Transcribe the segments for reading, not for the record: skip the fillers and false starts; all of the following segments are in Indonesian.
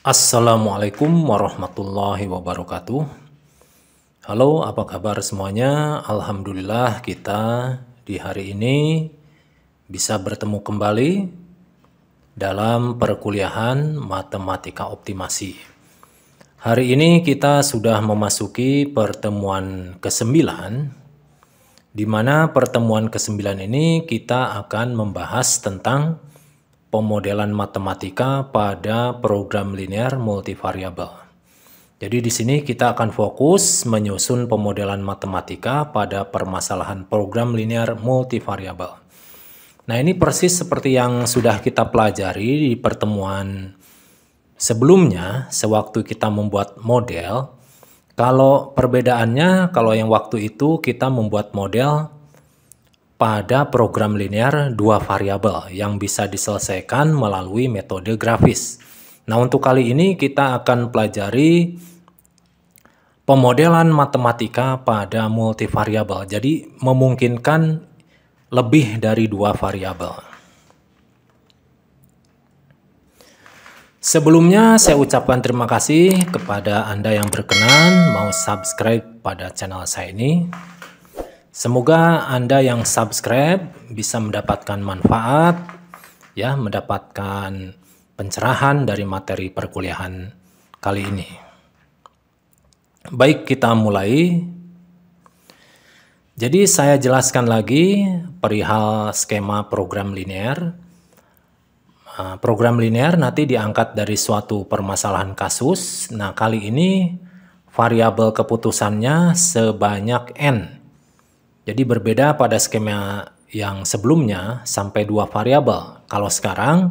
Assalamualaikum warahmatullahi wabarakatuh. Halo, apa kabar semuanya? Alhamdulillah kita di hari ini bisa bertemu kembali dalam perkuliahan matematika optimasi. Hari ini kita sudah memasuki pertemuan ke-9, di mana pertemuan ke-9 ini kita akan membahas tentang pemodelan matematika pada program linear multivariabel. Jadi di sini kita akan fokus menyusun pemodelan matematika pada permasalahan program linear multivariabel. Nah, ini persis seperti yang sudah kita pelajari di pertemuan sebelumnya sewaktu kita membuat model. Kalau perbedaannya, kalau yang waktu itu kita membuat model pada program linear dua variabel yang bisa diselesaikan melalui metode grafis. Nah, untuk kali ini kita akan pelajari pemodelan matematika pada multivariabel. Jadi memungkinkan lebih dari dua variabel. Sebelumnya saya ucapkan terima kasih kepada Anda yang berkenan mau subscribe pada channel saya ini. Semoga Anda yang subscribe bisa mendapatkan manfaat, ya, mendapatkan pencerahan dari materi perkuliahan kali ini. Baik, kita mulai. Jadi saya jelaskan lagi perihal skema program linear. Program linear nanti diangkat dari suatu permasalahan kasus. Nah, kali ini variabel keputusannya sebanyak n. Jadi berbeda pada skema yang sebelumnya sampai 2 variabel. Kalau sekarang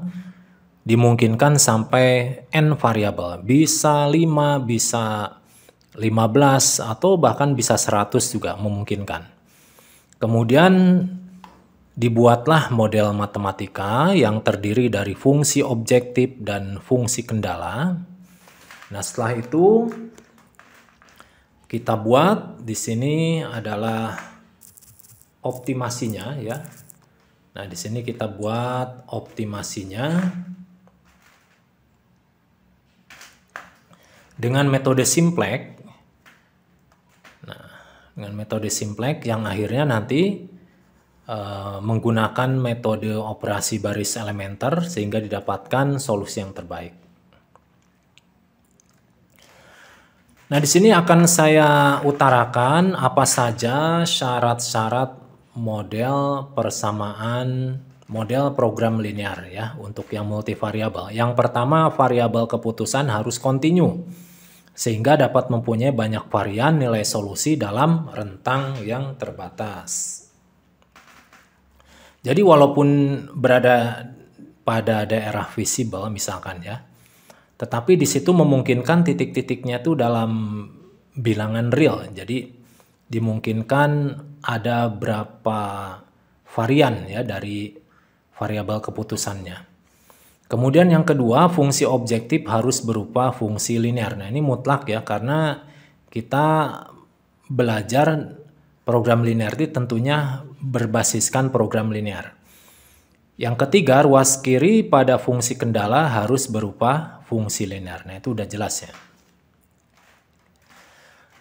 dimungkinkan sampai n variabel. Bisa 5, bisa 15, atau bahkan bisa 100 juga memungkinkan. Kemudian dibuatlah model matematika yang terdiri dari fungsi objektif dan fungsi kendala. Nah, setelah itu kita buat di sini adalah optimasinya, ya. Nah, di sini kita buat optimasinya dengan metode simplex. Nah, dengan metode simplex yang akhirnya nanti menggunakan metode operasi baris elementer sehingga didapatkan solusi yang terbaik. Nah, di sini akan saya utarakan apa saja syarat-syarat model persamaan model program linear, ya, untuk yang multivariabel. Yang pertama, variabel keputusan harus kontinu sehingga dapat mempunyai banyak varian nilai solusi dalam rentang yang terbatas. Jadi walaupun berada pada daerah visible misalkan, ya, tetapi di situ memungkinkan titik-titiknya itu dalam bilangan real. Jadi dimungkinkan ada berapa varian, ya, dari variabel keputusannya. Kemudian yang kedua, fungsi objektif harus berupa fungsi linear. Nah, ini mutlak, ya, karena kita belajar program linear itu tentunya berbasiskan program linear. Yang ketiga, ruas kiri pada fungsi kendala harus berupa fungsi linear. Nah, itu udah jelas, ya.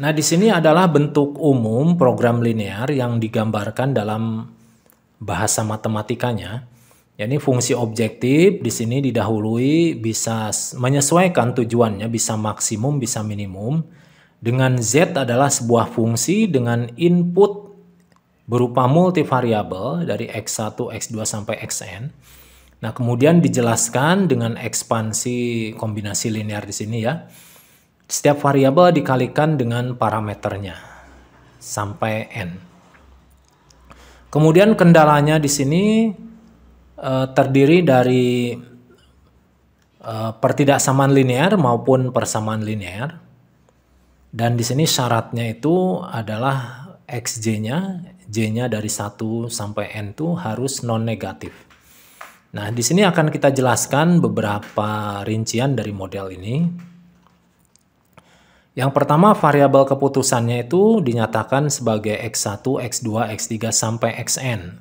Nah, di sini adalah bentuk umum program linear yang digambarkan dalam bahasa matematikanya. Ini fungsi objektif di sini didahului bisa menyesuaikan tujuannya, bisa maksimum, bisa minimum. Dengan Z adalah sebuah fungsi dengan input berupa multivariabel dari X1, X2 sampai Xn. Nah, kemudian dijelaskan dengan ekspansi kombinasi linear di sini, ya. Setiap variabel dikalikan dengan parameternya sampai n. Kemudian kendalanya di sini terdiri dari pertidaksamaan linear maupun persamaan linear. Dan di sini syaratnya itu adalah xj-nya, j-nya dari 1 sampai n itu harus non negatif. Nah, di sini akan kita jelaskan beberapa rincian dari model ini. Yang pertama, variabel keputusannya itu dinyatakan sebagai x1, x2, x3 sampai xn.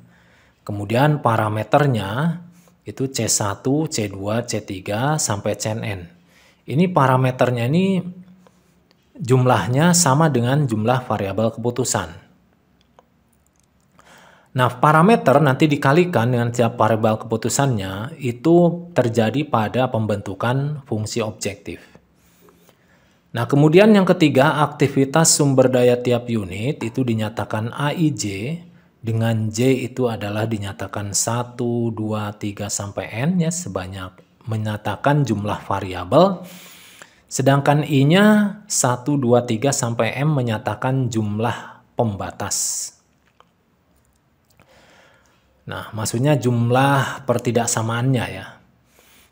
Kemudian parameternya itu C1, C2, C3 sampai Cn. ini parameternya ini jumlahnya sama dengan jumlah variabel keputusan. Nah, parameter nanti dikalikan dengan tiap variabel keputusannya itu terjadi pada pembentukan fungsi objektif. Nah, kemudian yang ketiga, aktivitas sumber daya tiap unit itu dinyatakan AIJ dengan J itu adalah dinyatakan 1, 2, 3 sampai N ya, sebanyak menyatakan jumlah variabel. Sedangkan I-nya 1, 2, 3 sampai M menyatakan jumlah pembatas. Nah, maksudnya jumlah pertidaksamaannya ya.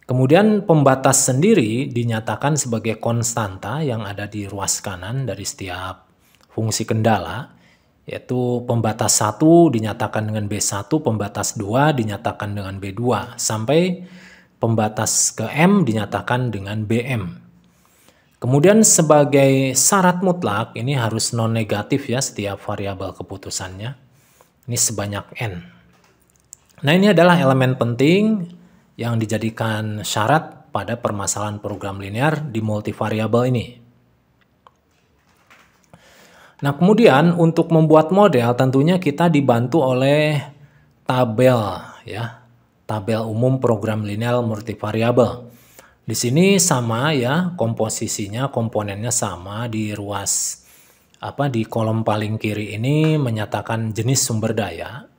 Kemudian pembatas sendiri dinyatakan sebagai konstanta yang ada di ruas kanan dari setiap fungsi kendala, yaitu pembatas 1 dinyatakan dengan B1, pembatas 2 dinyatakan dengan B2, sampai pembatas ke M dinyatakan dengan BM. Kemudian sebagai syarat mutlak ini harus non-negatif ya setiap variabel keputusannya. Ini sebanyak N. Nah, ini adalah elemen penting yang dijadikan syarat pada permasalahan program linear di multivariabel ini. Nah, kemudian untuk membuat model tentunya kita dibantu oleh tabel ya. Tabel umum program linear multivariabel. Di sini sama ya, komposisinya, komponennya sama di ruas di kolom paling kiri ini menyatakan jenis sumber daya.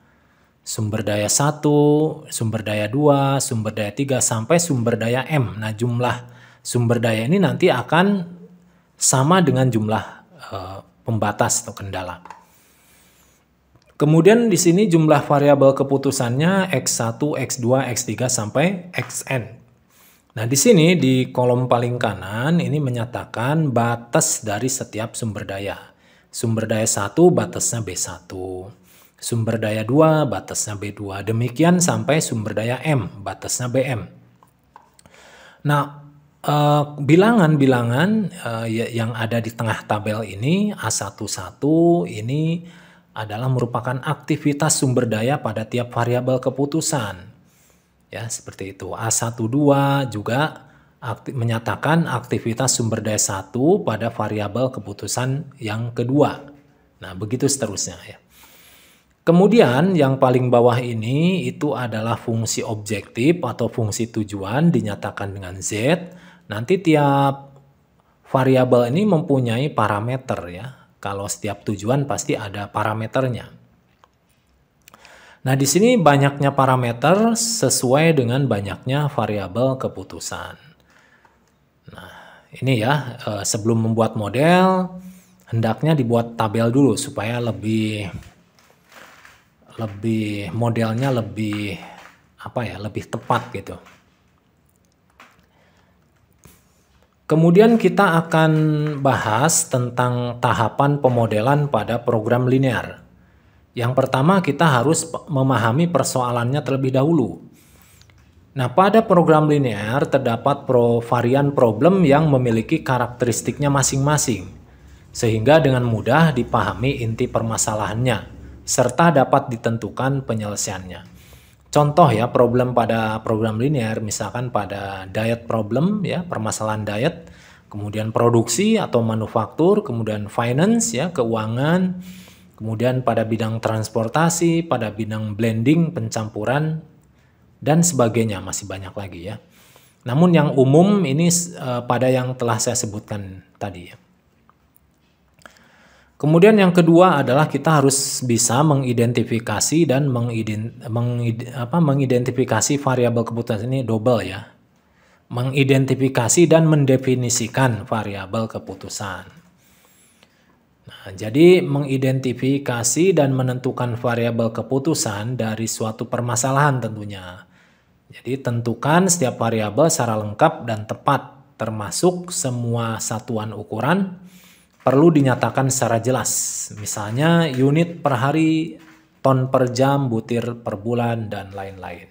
Sumber daya 1, sumber daya 2, sumber daya 3 sampai sumber daya M. Nah, jumlah sumber daya ini nanti akan sama dengan jumlah pembatas atau kendala. Kemudian di sini jumlah variabel keputusannya X1, X2, X3 sampai Xn. Nah, di sini di kolom paling kanan ini menyatakan batas dari setiap sumber daya. Sumber daya 1 batasnya B1. Sumber daya 2 batasnya B2. Demikian sampai sumber daya M batasnya BM. Nah, bilangan-bilangan yang ada di tengah tabel ini A11 ini adalah merupakan aktivitas sumber daya pada tiap variabel keputusan. Ya, seperti itu. A12 juga menyatakan aktivitas sumber daya 1 pada variabel keputusan yang kedua. Nah, begitu seterusnya ya. Kemudian yang paling bawah ini itu adalah fungsi objektif atau fungsi tujuan dinyatakan dengan Z. Nanti tiap variabel ini mempunyai parameter ya. Kalau setiap tujuan pasti ada parameternya. Nah, di sini banyaknya parameter sesuai dengan banyaknya variabel keputusan. Nah, ini ya, sebelum membuat model, hendaknya dibuat tabel dulu supaya lebih modelnya lebih lebih tepat gitu. Kemudian kita akan bahas tentang tahapan pemodelan pada program linear. Yang pertama kita harus memahami persoalannya terlebih dahulu. Nah, pada program linear terdapat varian problem yang memiliki karakteristiknya masing-masing, sehingga dengan mudah dipahami inti permasalahannya, serta dapat ditentukan penyelesaiannya. Contoh ya, problem pada program linear, misalkan pada diet problem ya, permasalahan diet, kemudian produksi atau manufaktur, kemudian finance ya, keuangan, kemudian pada bidang transportasi, pada bidang blending, pencampuran, dan sebagainya, masih banyak lagi ya. Namun yang umum ini pada yang telah saya sebutkan tadi ya. Kemudian yang kedua adalah kita harus bisa mengidentifikasi dan mengidentifikasi variabel keputusan ini double ya. Mengidentifikasi dan mendefinisikan variabel keputusan. Nah, jadi mengidentifikasi dan menentukan variabel keputusan dari suatu permasalahan tentunya. Jadi tentukan setiap variabel secara lengkap dan tepat, termasuk semua satuan ukuran perlu dinyatakan secara jelas. Misalnya unit per hari, ton per jam, butir per bulan, dan lain-lain.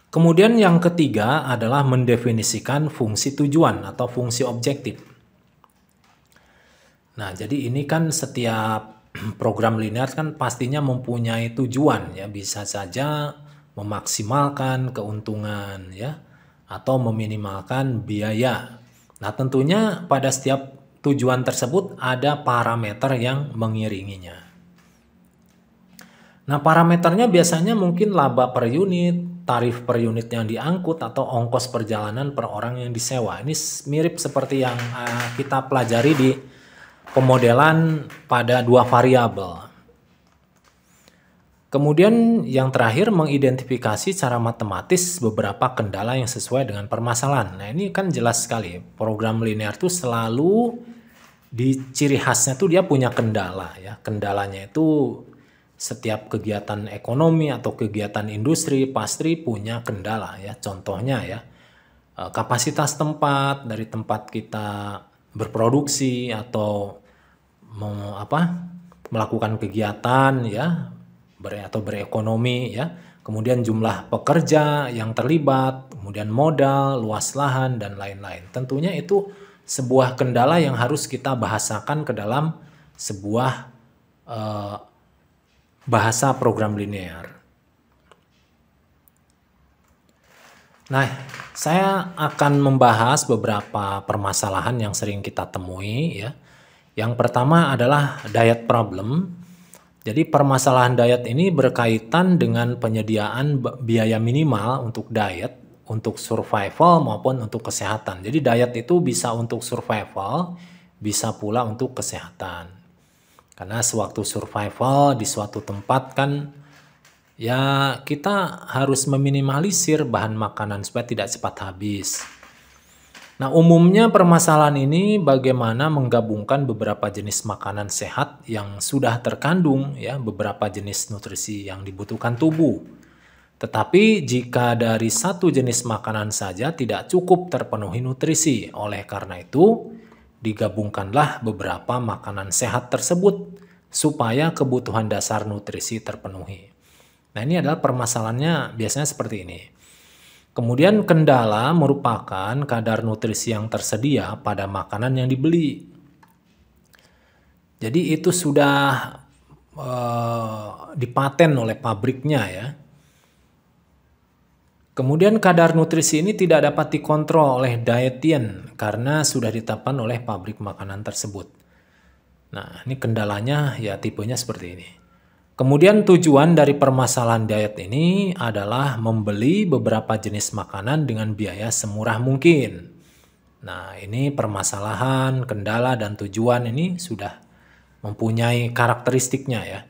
Kemudian yang ketiga adalah mendefinisikan fungsi tujuan atau fungsi objektif. Nah, jadi ini kan setiap program linear kan pastinya mempunyai tujuan ya, bisa saja memaksimalkan keuntungan ya, atau meminimalkan biaya. Nah, tentunya pada setiap tujuan tersebut ada parameter yang mengiringinya. Nah, parameternya biasanya mungkin laba per unit, tarif per unit yang diangkut, atau ongkos perjalanan per orang yang disewa. Ini mirip seperti yang kita pelajari di pemodelan pada dua variabel. Kemudian yang terakhir, mengidentifikasi secara matematis beberapa kendala yang sesuai dengan permasalahan. Nah, ini kan jelas sekali, program linear itu selalu di ciri khasnya tuh dia punya kendala ya. Kendalanya itu setiap kegiatan ekonomi atau kegiatan industri pasti punya kendala ya. Contohnya ya, kapasitas tempat dari tempat kita berproduksi atau melakukan kegiatan ya, atau berekonomi ya, kemudian jumlah pekerja yang terlibat, kemudian modal, luas lahan, dan lain-lain. Tentunya itu sebuah kendala yang harus kita bahasakan ke dalam sebuah bahasa program linear. Nah, saya akan membahas beberapa permasalahan yang sering kita temui ya. Yang pertama adalah diet problem. Jadi permasalahan diet ini berkaitan dengan penyediaan biaya minimal untuk diet, untuk survival maupun untuk kesehatan. Jadi diet itu bisa untuk survival, bisa pula untuk kesehatan. Karena sewaktu survival di suatu tempat kan ya kita harus meminimalisir bahan makanan supaya tidak cepat habis. Nah, umumnya permasalahan ini bagaimana menggabungkan beberapa jenis makanan sehat yang sudah terkandung ya beberapa jenis nutrisi yang dibutuhkan tubuh. Tetapi jika dari satu jenis makanan saja tidak cukup terpenuhi nutrisi, oleh karena itu digabungkanlah beberapa makanan sehat tersebut supaya kebutuhan dasar nutrisi terpenuhi. Nah, ini adalah permasalahannya biasanya seperti ini. Kemudian kendala merupakan kadar nutrisi yang tersedia pada makanan yang dibeli. Jadi itu sudah dipaten oleh pabriknya ya. Kemudian kadar nutrisi ini tidak dapat dikontrol oleh dietitian karena sudah ditetapkan oleh pabrik makanan tersebut. Nah, ini kendalanya ya tipenya seperti ini. Kemudian tujuan dari permasalahan diet ini adalah membeli beberapa jenis makanan dengan biaya semurah mungkin. Nah, ini permasalahan, kendala, dan tujuan ini sudah mempunyai karakteristiknya ya.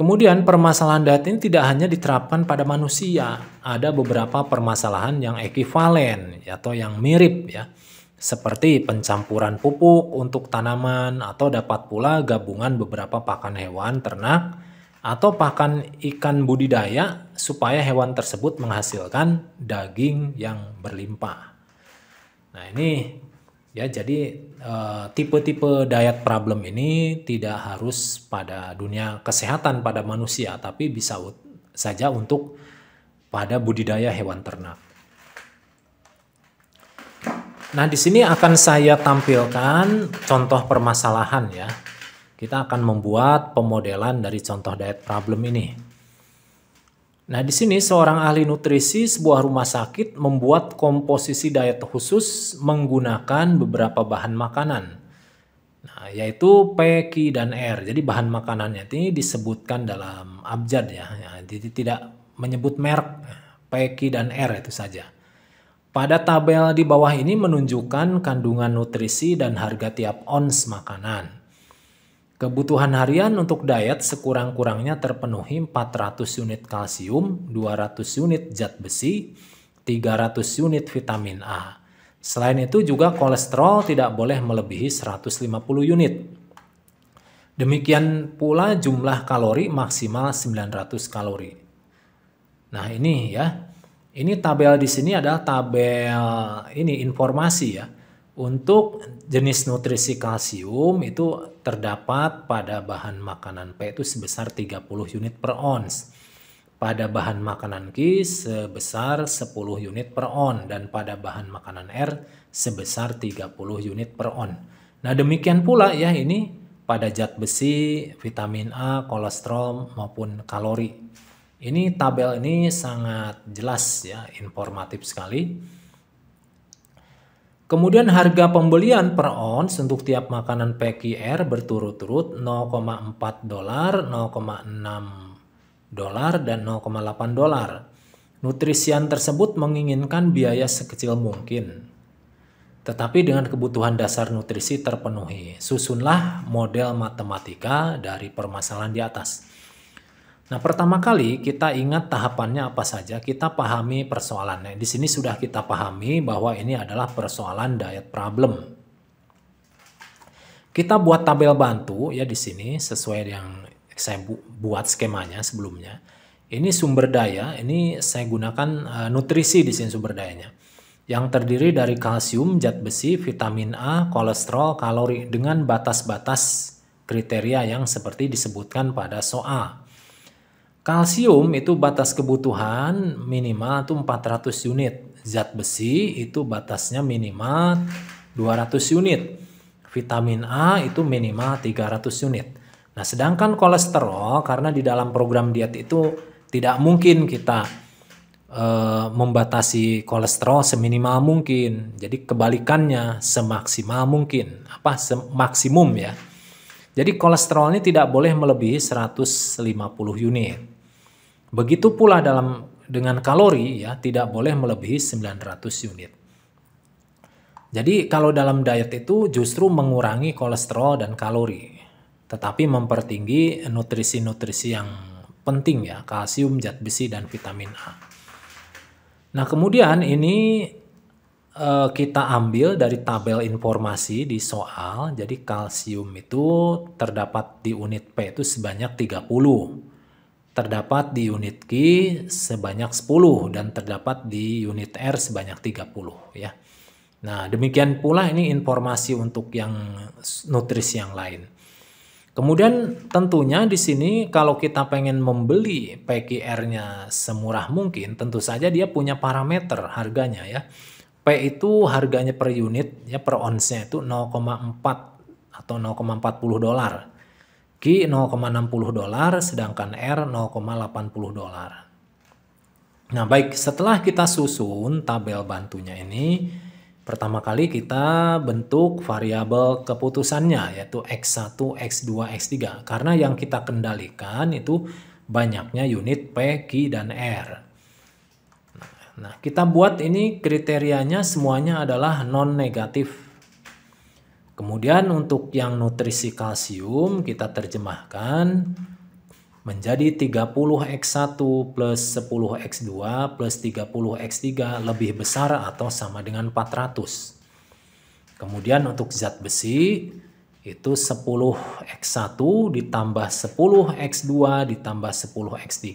Kemudian permasalahan diet ini tidak hanya diterapkan pada manusia, ada beberapa permasalahan yang ekivalen atau yang mirip ya. Seperti pencampuran pupuk untuk tanaman atau dapat pula gabungan beberapa pakan hewan ternak atau pakan ikan budidaya supaya hewan tersebut menghasilkan daging yang berlimpah. Nah, ini ya, jadi tipe-tipe diet problem ini tidak harus pada dunia kesehatan pada manusia, tapi bisa saja untuk pada budidaya hewan ternak. Nah, di sini akan saya tampilkan contoh permasalahan ya. Kita akan membuat pemodelan dari contoh diet problem ini. Nah, di sini seorang ahli nutrisi sebuah rumah sakit membuat komposisi diet khusus menggunakan beberapa bahan makanan. Nah, yaitu P, Q, dan R. Jadi bahan makanannya ini disebutkan dalam abjad ya. Jadi tidak menyebut merek, P, Q, dan R itu saja. Pada tabel di bawah ini menunjukkan kandungan nutrisi dan harga tiap ons makanan. Kebutuhan harian untuk diet sekurang-kurangnya terpenuhi 400 unit kalsium, 200 unit zat besi, 300 unit vitamin A. Selain itu juga kolesterol tidak boleh melebihi 150 unit. Demikian pula jumlah kalori maksimal 900 kalori. Nah, ini ya. Ini tabel di sini adalah tabel ini informasi ya. Untuk jenis nutrisi kalsium itu terdapat pada bahan makanan P itu sebesar 30 unit per ons. Pada bahan makanan Q sebesar 10 unit per on dan pada bahan makanan R sebesar 30 unit per on. Nah, demikian pula ya ini pada zat besi, vitamin A, kolesterol maupun kalori. Ini tabel ini sangat jelas ya, informatif sekali. Kemudian harga pembelian per ons untuk tiap makanan PQR berturut-turut 0,4 dolar, 0,6 dolar, dan 0,8 dolar. Nutrisian tersebut menginginkan biaya sekecil mungkin, tetapi dengan kebutuhan dasar nutrisi terpenuhi. Susunlah model matematika dari permasalahan di atas. Nah, pertama kali kita ingat tahapannya apa saja, kita pahami persoalannya. Di sini sudah kita pahami bahwa ini adalah persoalan diet problem. Kita buat tabel bantu ya di sini sesuai yang saya buat skemanya sebelumnya. Ini sumber daya, ini saya gunakan nutrisi di sini sumber dayanya. Yang terdiri dari kalsium, zat besi, vitamin A, kolesterol, kalori dengan batas-batas kriteria yang seperti disebutkan pada soal. Kalsium itu batas kebutuhan minimal itu 400 unit. Zat besi itu batasnya minimal 200 unit. Vitamin A itu minimal 300 unit. Nah, sedangkan kolesterol karena di dalam program diet itu tidak mungkin kita membatasi kolesterol seminimal mungkin. Jadi kebalikannya semaksimal mungkin. Maksimum ya. Jadi kolesterol ini tidak boleh melebihi 150 unit. Begitu pula dengan kalori ya, tidak boleh melebihi 900 unit. Jadi kalau dalam diet itu justru mengurangi kolesterol dan kalori, tetapi mempertinggi nutrisi-nutrisi yang penting ya, kalsium, zat besi, dan vitamin A. Nah, kemudian ini kita ambil dari tabel informasi di soal. Jadi kalsium itu terdapat di unit P itu sebanyak 30. Terdapat di unit Q sebanyak 10 dan terdapat di unit R sebanyak 30 ya. Nah, demikian pula ini informasi untuk yang nutrisi yang lain. Kemudian tentunya di sini kalau kita pengen membeli PQR-nya semurah mungkin, tentu saja dia punya parameter harganya ya. P itu harganya per unit ya, per onsnya itu 0,4 atau 0,40 dolar. Q 0,60 dolar, sedangkan R 0,80 dolar. Nah, baik, setelah kita susun tabel bantunya ini, pertama kali kita bentuk variabel keputusannya, yaitu X1, X2, X3. Karena yang kita kendalikan itu banyaknya unit P, Q, dan R. Nah, kita buat ini kriterianya semuanya adalah non-negatif. Kemudian untuk yang nutrisi kalsium kita terjemahkan menjadi 30X1 plus 10X2 plus 30X3 lebih besar atau sama dengan 400. Kemudian untuk zat besi itu 10X1 ditambah 10X2 ditambah 10X3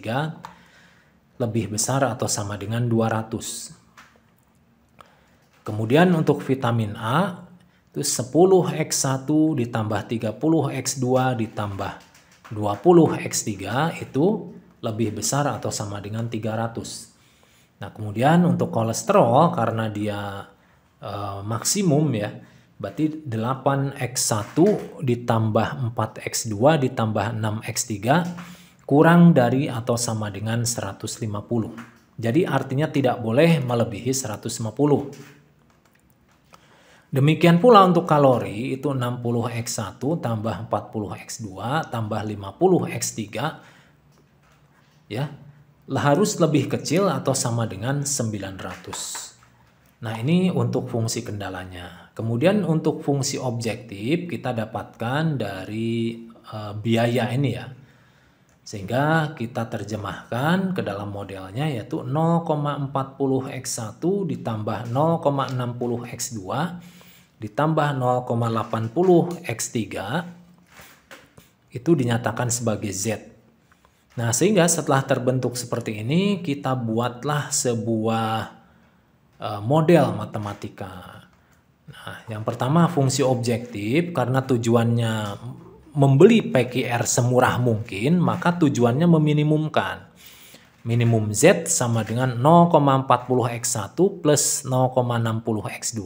lebih besar atau sama dengan 200. Kemudian untuk vitamin A itu 10X1 ditambah 30X2 ditambah 20X3 itu lebih besar atau sama dengan 300. Nah, kemudian untuk kolesterol karena dia maksimum ya, berarti 8X1 ditambah 4X2 ditambah 6X3 kurang dari atau sama dengan 150. Jadi artinya tidak boleh melebihi 150. Demikian pula untuk kalori itu 60X1 tambah 40X2 tambah 50X3 ya, harus lebih kecil atau sama dengan 900. Nah, ini untuk fungsi kendalanya. Kemudian untuk fungsi objektif kita dapatkan dari biaya ini ya. Sehingga kita terjemahkan ke dalam modelnya yaitu 0,40X1 ditambah 0,60X2 ditambah 0,80X3 itu dinyatakan sebagai Z. Nah, sehingga setelah terbentuk seperti ini kita buatlah sebuah model matematika. Nah, yang pertama fungsi objektif karena tujuannya membeli PQR semurah mungkin, maka tujuannya meminimumkan. Minimum Z sama dengan 0,40X1 plus 0,60X2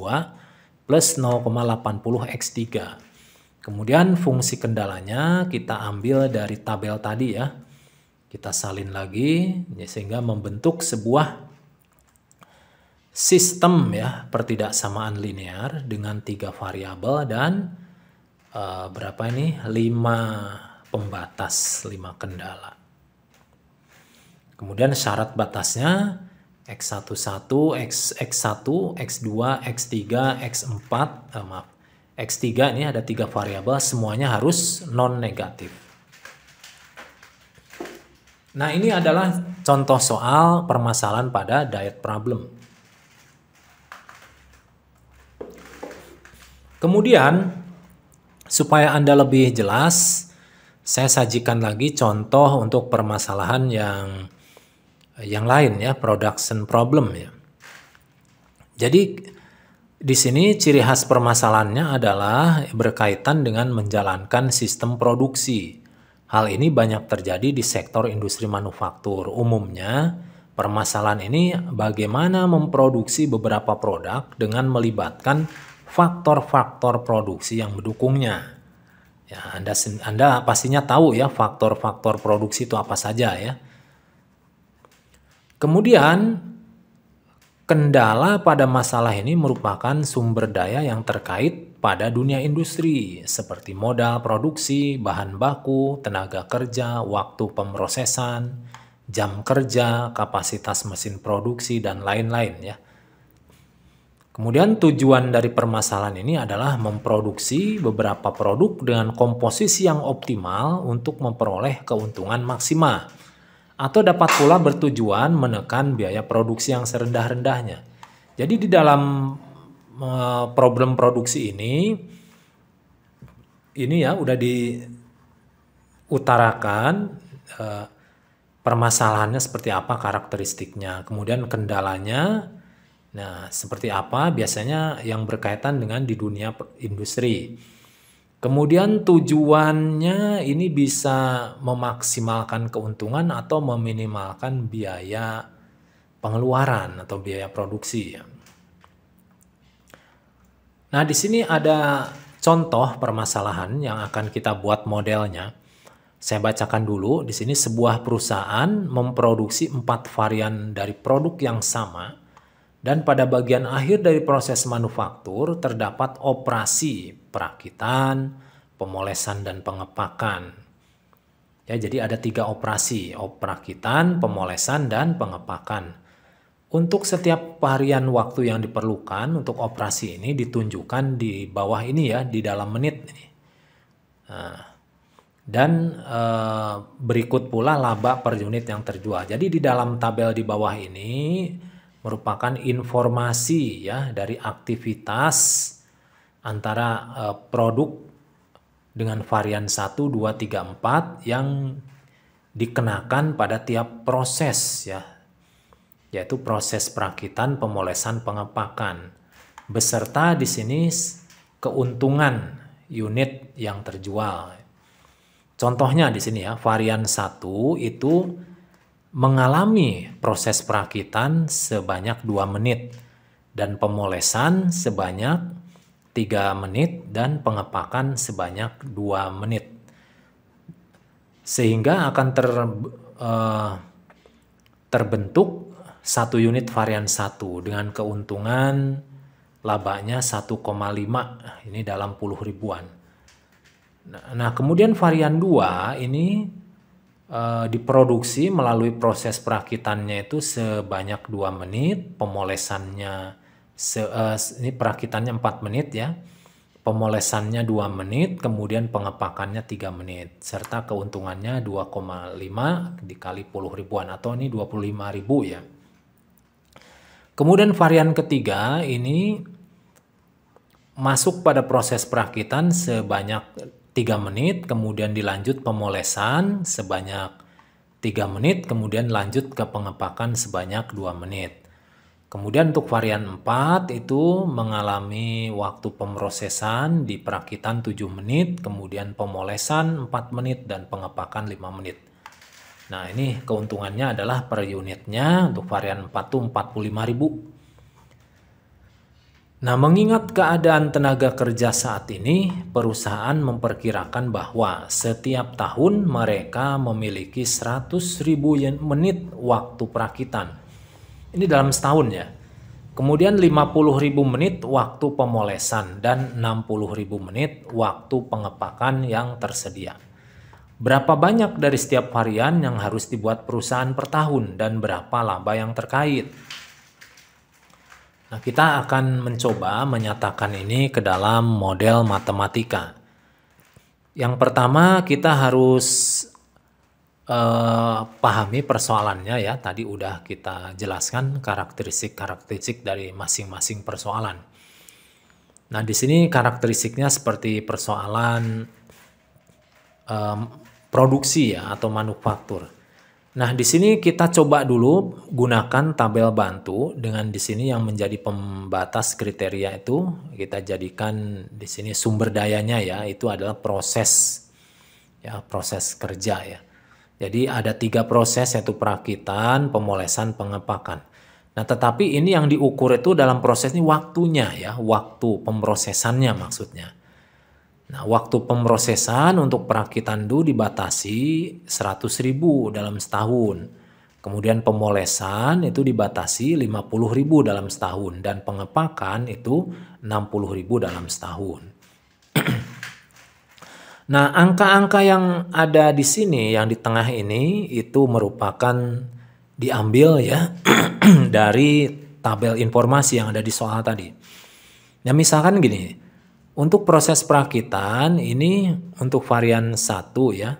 plus 0,80X3. Kemudian fungsi kendalanya kita ambil dari tabel tadi ya. Kita salin lagi ya, sehingga membentuk sebuah sistem ya pertidaksamaan linear dengan 3 variabel dan berapa ini? 5 pembatas, 5 kendala. Kemudian syarat batasnya X11, X1, X2, X3, X4, X3 ini ada 3 variabel, semuanya harus non-negatif. Nah, ini adalah contoh soal permasalahan pada diet problem. Kemudian, supaya Anda lebih jelas, saya sajikan lagi contoh untuk permasalahan yang lain ya, production problem ya. Jadi di sini ciri khas permasalahannya adalah berkaitan dengan menjalankan sistem produksi. Hal ini banyak terjadi di sektor industri manufaktur. Umumnya, permasalahan ini bagaimana memproduksi beberapa produk dengan melibatkan faktor-faktor produksi yang mendukungnya. Ya, Anda pastinya tahu ya faktor-faktor produksi itu apa saja ya. Kemudian, kendala pada masalah ini merupakan sumber daya yang terkait pada dunia industri, seperti modal produksi, bahan baku, tenaga kerja, waktu pemrosesan, jam kerja, kapasitas mesin produksi, dan lain-lain ya. Kemudian tujuan dari permasalahan ini adalah memproduksi beberapa produk dengan komposisi yang optimal untuk memperoleh keuntungan maksimal. Atau dapat pula bertujuan menekan biaya produksi yang serendah-rendahnya. Jadi di dalam problem produksi ini ya udah diutarakan permasalahannya seperti apa karakteristiknya, kemudian kendalanya, nah seperti apa biasanya yang berkaitan dengan di dunia industri. Kemudian tujuannya ini bisa memaksimalkan keuntungan atau meminimalkan biaya pengeluaran atau biaya produksi. Nah, di sini ada contoh permasalahan yang akan kita buat modelnya. Saya bacakan dulu. Di sini sebuah perusahaan memproduksi 4 varian dari produk yang sama. Dan pada bagian akhir dari proses manufaktur terdapat operasi perakitan, pemolesan, dan pengepakan. Ya, jadi ada 3 operasi, perakitan, pemolesan, dan pengepakan. Untuk setiap varian waktu yang diperlukan untuk operasi ini ditunjukkan di bawah ini ya, di dalam menit ini. Nah, dan berikut pula laba per unit yang terjual. Jadi di dalam tabel di bawah ini merupakan informasi ya dari aktivitas antara produk dengan varian 1, 2, 3, 4 yang dikenakan pada tiap proses ya, yaitu proses perakitan, pemolesan, pengepakan, beserta di sini keuntungan unit yang terjual. Contohnya di sini ya, varian 1 itu mengalami proses perakitan sebanyak 2 menit dan pemolesan sebanyak 3 menit dan pengepakan sebanyak 2 menit. Sehingga akan terbentuk 1 unit varian 1 dengan keuntungan labanya 1,5, ini dalam puluh ribuan. Nah, kemudian varian 2 ini diproduksi melalui proses perakitannya itu sebanyak 2 menit, pemolesannya ini perakitannya 4 menit ya, pemolesannya 2 menit, kemudian pengepakannya 3 menit, serta keuntungannya 2,5 dikali puluh ribuan atau ini 25.000 ya. Kemudian varian ketiga ini masuk pada proses perakitan sebanyak 3 menit, kemudian dilanjut pemolesan sebanyak 3 menit, kemudian lanjut ke pengepakan sebanyak 2 menit. Kemudian untuk varian 4 itu mengalami waktu pemrosesan di perakitan 7 menit, kemudian pemolesan 4 menit, dan pengepakan 5 menit. Nah, ini keuntungannya adalah per unitnya untuk varian 4 itu 45.000. Nah, mengingat keadaan tenaga kerja saat ini, perusahaan memperkirakan bahwa setiap tahun mereka memiliki 100.000 menit waktu perakitan. Ini dalam setahun ya. Kemudian 50.000 menit waktu pemolesan dan 60.000 menit waktu pengepakan yang tersedia. Berapa banyak dari setiap varian yang harus dibuat perusahaan per tahun dan berapa laba yang terkait? Nah, kita akan mencoba menyatakan ini ke dalam model matematika. Yang pertama kita harus pahami persoalannya ya. Tadi udah kita jelaskan karakteristik-karakteristik dari masing-masing persoalan. Nah, di sini karakteristiknya seperti persoalan produksi ya atau manufaktur. Nah, di sini kita coba dulu gunakan tabel bantu dengan di sini yang menjadi pembatas kriteria itu kita jadikan di sini sumber dayanya ya, itu adalah proses ya, proses kerja ya. Jadi ada 3 proses yaitu perakitan, pemolesan, pengepakan. Nah, tetapi ini yang diukur itu dalam proses ini waktunya ya, waktu pemrosesannya maksudnya. Nah, waktu pemrosesan untuk perakitan dulu dibatasi 100.000 dalam setahun. Kemudian pemolesan itu dibatasi 50.000 dalam setahun dan pengepakan itu 60.000 dalam setahun. Nah, angka-angka yang ada di sini yang di tengah ini itu merupakan diambil ya dari tabel informasi yang ada di soal tadi. Nah, misalkan gini. Untuk proses perakitan ini untuk varian 1 ya.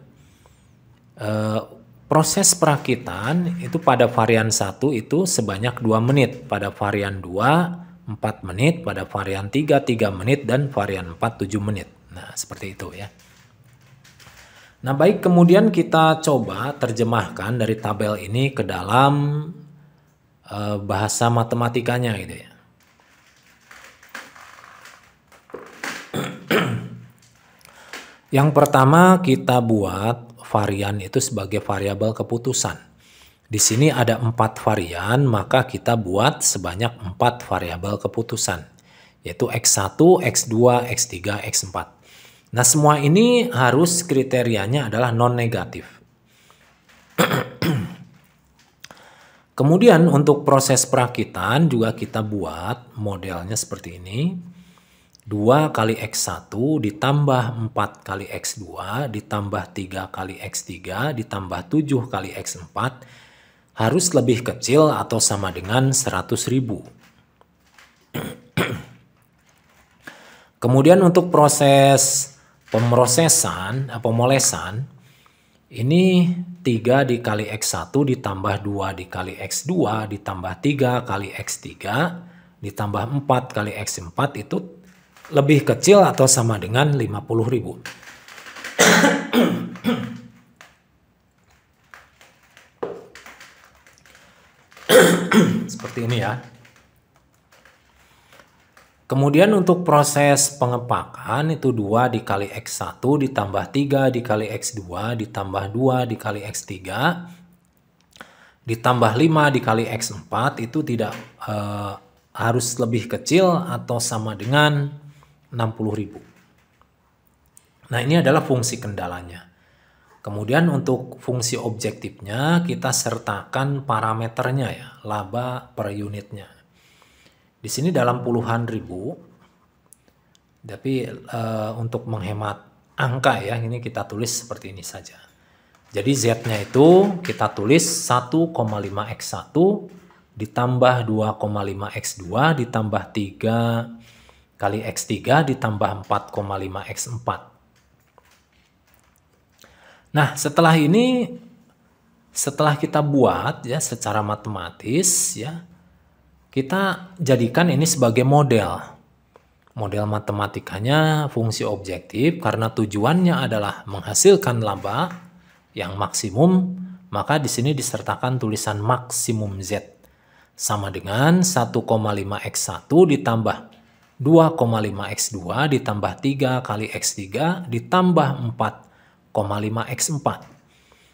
Proses perakitan itu pada varian 1 itu sebanyak 2 menit, pada varian 2 4 menit, pada varian 3 3 menit dan varian 4 7 menit. Nah, seperti itu ya. Nah, baik, kemudian kita coba terjemahkan dari tabel ini ke dalam bahasa matematikanya gitu ya. Yang pertama kita buat varian itu sebagai variabel keputusan. Di sini ada 4 varian, maka kita buat sebanyak 4 variabel keputusan, yaitu X1, X2, X3, X4. Nah, semua ini harus kriterianya adalah non-negatif. Kemudian untuk proses perakitan juga kita buat modelnya seperti ini. 2 kali X1 ditambah 4 kali X2 ditambah 3 kali X3 ditambah 7 kali X4 harus lebih kecil atau sama dengan 100.000. Kemudian untuk proses pemolesan ini 3 dikali X1 ditambah 2 dikali X2 ditambah 3 kali X3 ditambah 4 kali X4 itu lebih kecil atau sama dengan 50.000. Seperti ini ya. Kemudian untuk proses pengepakan itu 2 dikali X1 ditambah 3 dikali X2 ditambah 2 dikali X3 ditambah 5 dikali X4 itu tidak harus lebih kecil atau sama dengan 60.000. Nah, ini adalah fungsi kendalanya. Kemudian untuk fungsi objektifnya kita sertakan parameternya ya, laba per unitnya. Di sini dalam puluhan ribu. Tapi untuk menghemat angka ya, ini kita tulis seperti ini saja. Jadi Z-nya itu kita tulis 1,5 X1 ditambah 2,5 X2 ditambah 3 kali X3 ditambah 4,5 X4. Nah, setelah ini, setelah kita buat ya secara matematis ya, kita jadikan ini sebagai model. Model matematikanya fungsi objektif karena tujuannya adalah menghasilkan laba yang maksimum, maka di sini disertakan tulisan maksimum Z sama dengan 1,5 X1 ditambah 2,5 X2 ditambah 3 kali X3 ditambah 4,5 X4.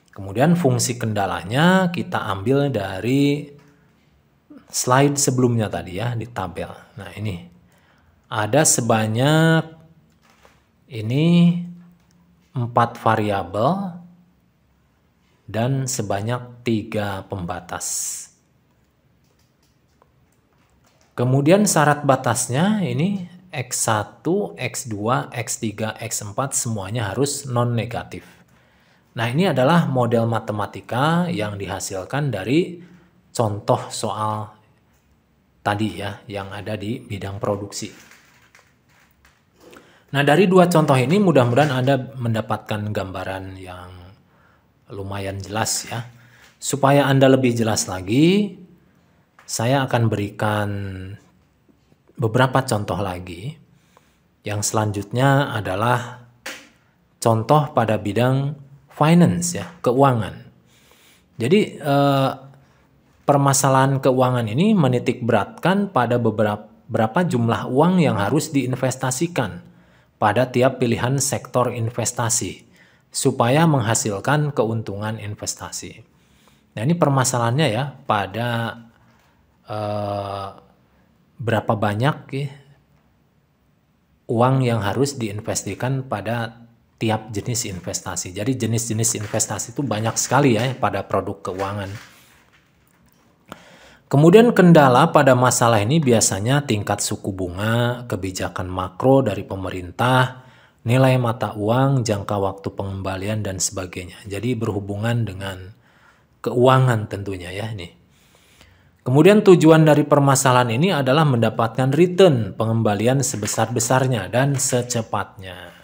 Kemudian fungsi kendalanya kita ambil dari slide sebelumnya tadi ya di tabel. Nah, ini ada sebanyak ini 4 variabel dan sebanyak 3 pembatas. Kemudian syarat batasnya ini X1, X2, X3, X4 semuanya harus non-negatif. Nah, ini adalah model matematika yang dihasilkan dari contoh soal tadi ya, yang ada di bidang produksi. Nah, dari 2 contoh ini mudah-mudahan Anda mendapatkan gambaran yang lumayan jelas ya. Supaya Anda lebih jelas lagi, saya akan berikan beberapa contoh lagi. Yang selanjutnya adalah contoh pada bidang finance ya, keuangan. Jadi permasalahan keuangan ini menitik beratkan pada berapa jumlah uang yang harus diinvestasikan pada tiap pilihan sektor investasi supaya menghasilkan keuntungan investasi. Nah, ini permasalahannya ya pada berapa banyak ya, uang yang harus diinvestasikan pada tiap jenis investasi. Jadi jenis-jenis investasi itu banyak sekali ya pada produk keuangan. Kemudian kendala pada masalah ini biasanya tingkat suku bunga, kebijakan makro dari pemerintah, nilai mata uang, jangka waktu pengembalian dan sebagainya. Jadi berhubungan dengan keuangan tentunya ya ini. Kemudian tujuan dari permasalahan ini adalah mendapatkan return pengembalian sebesar-besarnya dan secepatnya.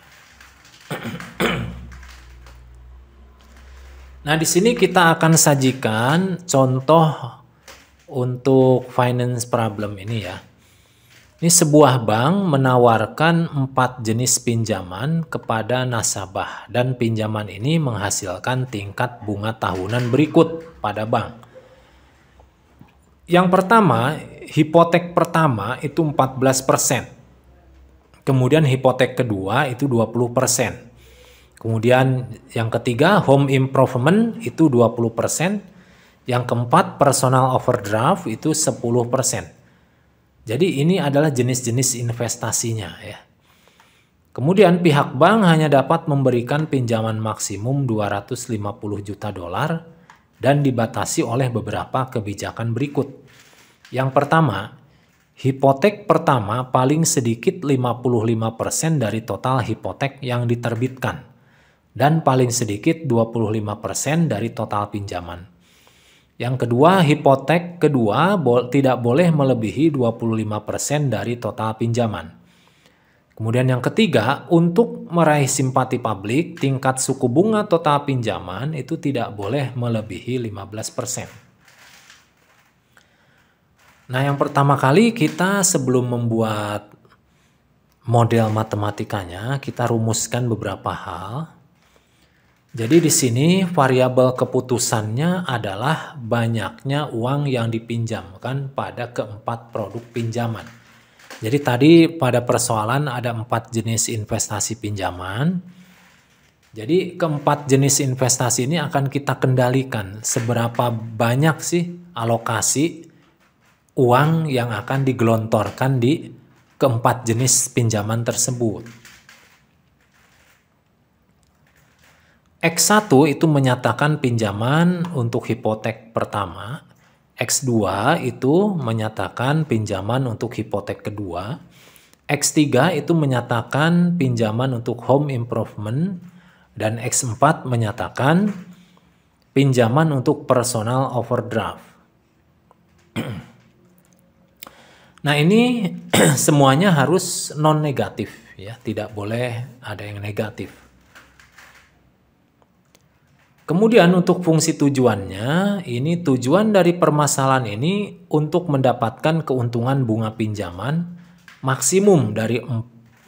Nah, di sini kita akan sajikan contoh untuk finance problem ini ya. Ini sebuah bank menawarkan 4 jenis pinjaman kepada nasabah dan pinjaman ini menghasilkan tingkat bunga tahunan berikut pada bank. Yang pertama, hipotek pertama itu 14%. Kemudian hipotek kedua itu 20%. Kemudian yang ketiga home improvement itu 20%. Yang keempat personal overdraft itu 10%. Jadi ini adalah jenis-jenis investasinya ya. Kemudian pihak bank hanya dapat memberikan pinjaman maksimum 250 juta dolar dan dibatasi oleh beberapa kebijakan berikut. Yang pertama, hipotek pertama paling sedikit 55% dari total hipotek yang diterbitkan dan paling sedikit 25% dari total pinjaman. Yang kedua, hipotek kedua tidak boleh melebihi 25% dari total pinjaman. Kemudian yang ketiga, untuk meraih simpati publik, tingkat suku bunga total pinjaman itu tidak boleh melebihi 15%. Nah, yang pertama kali kita sebelum membuat model matematikanya, kita rumuskan beberapa hal. Jadi di sini variabel keputusannya adalah banyaknya uang yang dipinjamkan pada keempat produk pinjaman. Jadi tadi pada persoalan ada 4 jenis investasi pinjaman. Jadi keempat jenis investasi ini akan kita kendalikan seberapa banyak sih alokasi uang yang akan digelontorkan di keempat jenis pinjaman tersebut. X1 itu menyatakan pinjaman untuk hipotek pertama, X2 itu menyatakan pinjaman untuk hipotek kedua, X3 itu menyatakan pinjaman untuk home improvement, dan X4 menyatakan pinjaman untuk personal overdraft. Nah, ini semuanya harus non-negatif ya, tidak boleh ada yang negatif. Kemudian untuk fungsi tujuannya, ini tujuan dari permasalahan ini untuk mendapatkan keuntungan bunga pinjaman maksimum dari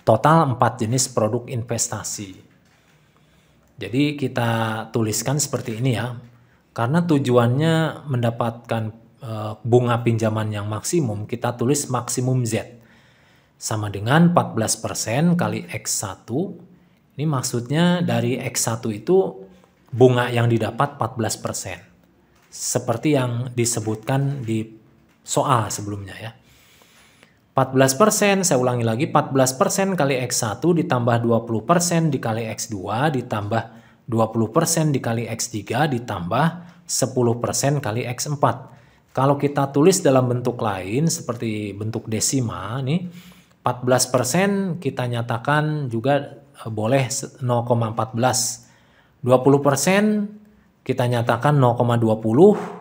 total 4 jenis produk investasi. Jadi kita tuliskan seperti ini ya, karena tujuannya mendapatkan bunga pinjaman yang maksimum, kita tulis maksimum Z. Sama dengan 14% kali X1, ini maksudnya dari X1 itu bunga yang didapat 14%. Seperti yang disebutkan di soal sebelumnya ya. 14%, saya ulangi lagi, 14% kali X1 ditambah 20% dikali X2 ditambah 20% dikali X3 ditambah 10% kali X4. Kalau kita tulis dalam bentuk lain seperti bentuk desima nih, 14% kita nyatakan juga boleh 0,14. 20% kita nyatakan 0,20.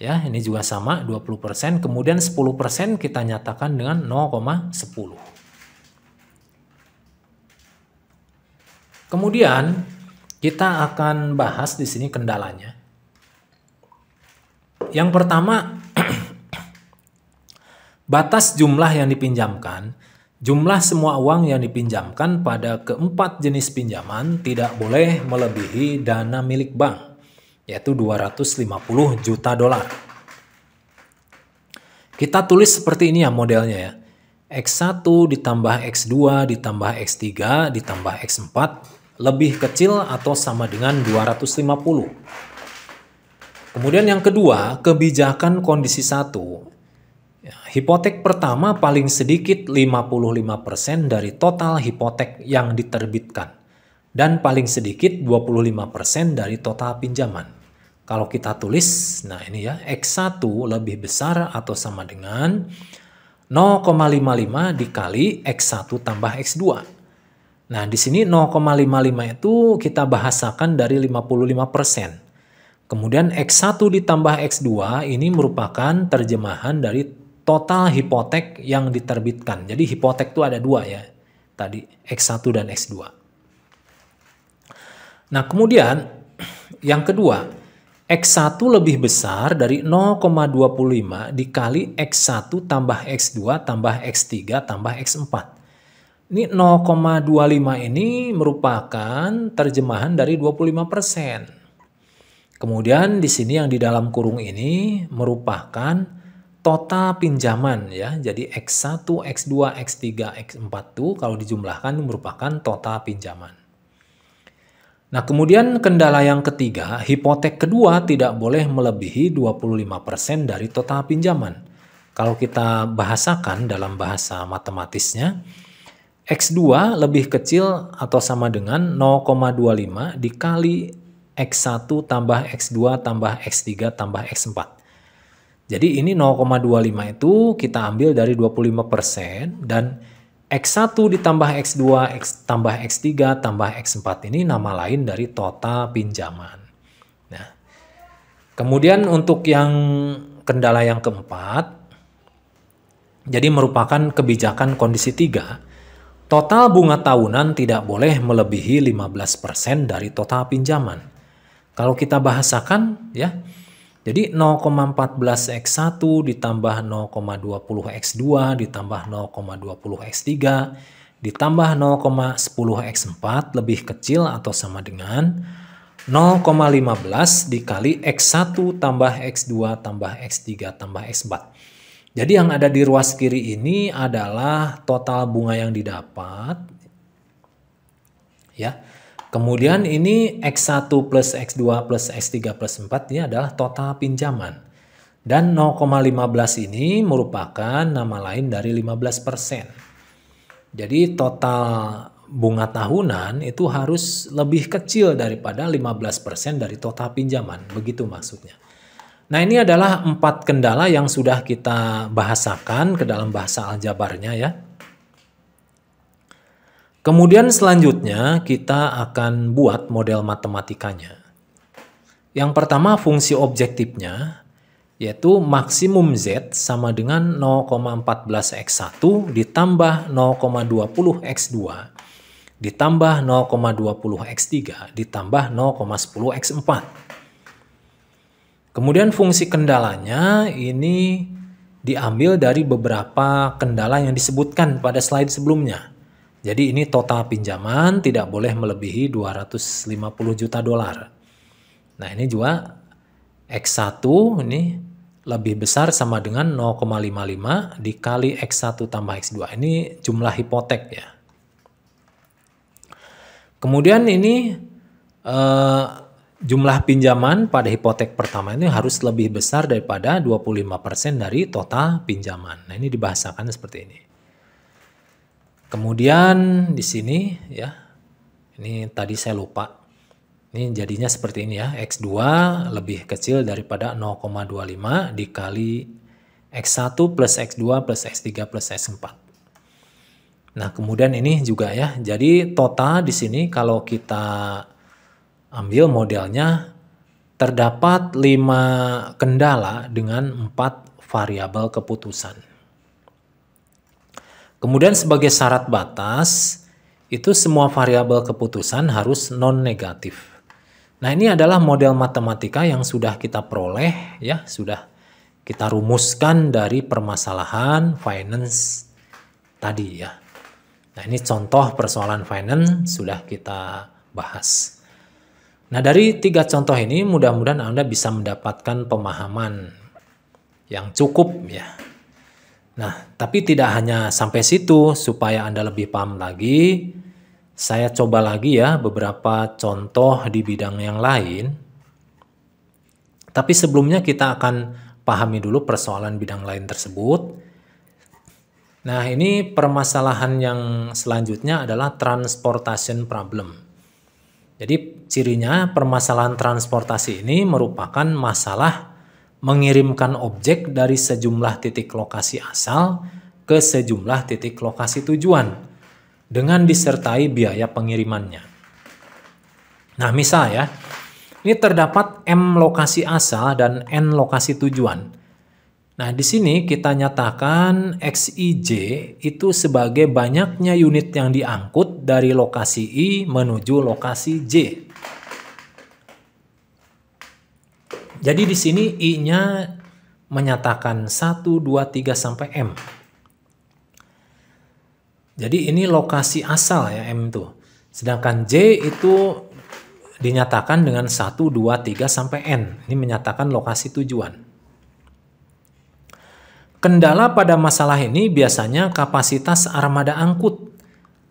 Ya, ini juga sama 20%. Kemudian 10% kita nyatakan dengan 0,10. Kemudian kita akan bahas di sini kendalanya. Yang pertama, batas jumlah yang dipinjamkan. Jumlah semua uang yang dipinjamkan pada keempat jenis pinjaman tidak boleh melebihi dana milik bank, yaitu 250 juta dolar. Kita tulis seperti ini ya modelnya ya. X1 ditambah X2 ditambah X3 ditambah X4 lebih kecil atau sama dengan 250. Kemudian yang kedua, kebijakan kondisi 1. Hipotek pertama paling sedikit 55% dari total hipotek yang diterbitkan dan paling sedikit 25% dari total pinjaman. Kalau kita tulis, nah ini ya, X1 lebih besar atau sama dengan 0,55 dikali X1 tambah X2. Nah, di sini 0,55 itu kita bahasakan dari 55%. Kemudian X1 ditambah X2 ini merupakan terjemahan dari total hipotek yang diterbitkan. Jadi hipotek itu ada dua ya. Tadi X1 dan X2. Nah, kemudian yang kedua, X1 lebih besar dari 0,25 dikali X1 tambah X2 tambah X3 tambah X4. Ini 0,25 ini merupakan terjemahan dari 25%. Kemudian di sini yang di dalam kurung ini merupakan total pinjaman ya. Jadi X1, X2, X3, X4 itu kalau dijumlahkan merupakan total pinjaman. Nah, kemudian kendala yang ketiga, hipotek kedua tidak boleh melebihi 25% dari total pinjaman. Kalau kita bahasakan dalam bahasa matematisnya, X2 lebih kecil atau sama dengan 0,25 dikali X1 tambah X2 tambah X3 tambah X4. Jadi ini 0,25 itu kita ambil dari 25% dan X1 ditambah X2 tambah X3 tambah X4 ini nama lain dari total pinjaman. Nah, kemudian untuk yang kendala yang keempat, jadi merupakan kebijakan kondisi 3, total bunga tahunan tidak boleh melebihi 15% dari total pinjaman. Kalau kita bahasakan ya, jadi 0,14 X1 ditambah 0,20 X2 ditambah 0,20 X3 ditambah 0,10 X4 lebih kecil atau sama dengan 0,15 dikali X1 tambah X2 tambah X3 tambah X4. Jadi yang ada di ruas kiri ini adalah total bunga yang didapat. Ya. Kemudian ini X1 plus X2 plus X3 plus 4 ini adalah total pinjaman. Dan 0,15 ini merupakan nama lain dari 15%. Jadi total bunga tahunan itu harus lebih kecil daripada 15% dari total pinjaman. Begitu maksudnya. Nah, ini adalah 4 kendala yang sudah kita bahasakan ke dalam bahasa aljabarnya ya. Kemudian selanjutnya kita akan buat model matematikanya. Yang pertama fungsi objektifnya yaitu maksimum Z sama dengan 0,14 X1 ditambah 0,20 X2 ditambah 0,20 X3 ditambah 0,10 X4. Kemudian fungsi kendalanya ini diambil dari beberapa kendala yang disebutkan pada slide sebelumnya. Jadi ini total pinjaman tidak boleh melebihi 250 juta dolar. Nah, ini juga X1 ini lebih besar sama dengan 0,55 dikali X1 tambah X2. Ini jumlah hipotek ya. Kemudian ini jumlah pinjaman pada hipotek pertama ini harus lebih besar daripada 25% dari total pinjaman. Nah, ini dibahasakan seperti ini. Kemudian di sini ya, ini tadi saya lupa. Ini jadinya seperti ini ya, X2 lebih kecil daripada 0,25 dikali X1 plus X2 plus X3 plus X4. Nah, kemudian ini juga ya, jadi total di sini kalau kita ambil modelnya terdapat 5 kendala dengan 4 variabel keputusan. Kemudian sebagai syarat batas, itu semua variabel keputusan harus non-negatif. Nah, ini adalah model matematika yang sudah kita peroleh ya, sudah kita rumuskan dari permasalahan finance tadi ya. Nah, ini contoh persoalan finance sudah kita bahas. Nah, dari 3 contoh ini mudah-mudahan Anda bisa mendapatkan pemahaman yang cukup ya. Nah, tapi tidak hanya sampai situ, supaya Anda lebih paham lagi, saya coba lagi ya beberapa contoh di bidang yang lain. Tapi sebelumnya kita akan pahami dulu persoalan bidang lain tersebut. Nah, ini permasalahan yang selanjutnya adalah transportation problem. Jadi cirinya permasalahan transportasi ini merupakan masalah mengirimkan objek dari sejumlah titik lokasi asal ke sejumlah titik lokasi tujuan dengan disertai biaya pengirimannya. Nah, misal ya, ini terdapat M lokasi asal dan N lokasi tujuan. Nah, di sini kita nyatakan XIJ itu sebagai banyaknya unit yang diangkut dari lokasi I menuju lokasi J. Jadi di sini I-nya menyatakan 1, 2, 3 sampai M. Jadi ini lokasi asal ya M itu. Sedangkan J itu dinyatakan dengan 1, 2, 3 sampai N. Ini menyatakan lokasi tujuan. Kendala pada masalah ini biasanya kapasitas armada angkut,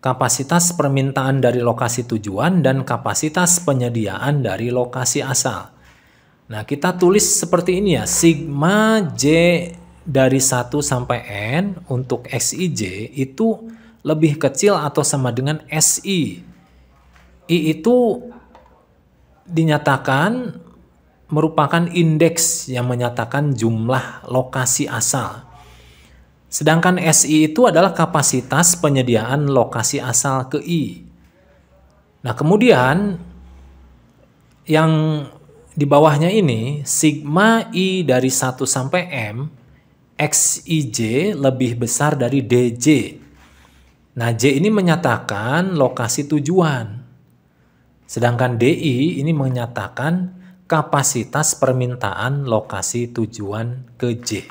kapasitas permintaan dari lokasi tujuan, dan kapasitas penyediaan dari lokasi asal. Nah, kita tulis seperti ini ya, sigma J dari 1 sampai N untuk XIJ itu lebih kecil atau sama dengan SI. I itu dinyatakan merupakan indeks yang menyatakan jumlah lokasi asal. Sedangkan SI itu adalah kapasitas penyediaan lokasi asal ke I. Nah, kemudian yang di bawahnya ini, sigma I dari 1 sampai M, XIJ lebih besar dari DJ. Nah, J ini menyatakan lokasi tujuan. Sedangkan DI ini menyatakan kapasitas permintaan lokasi tujuan ke J.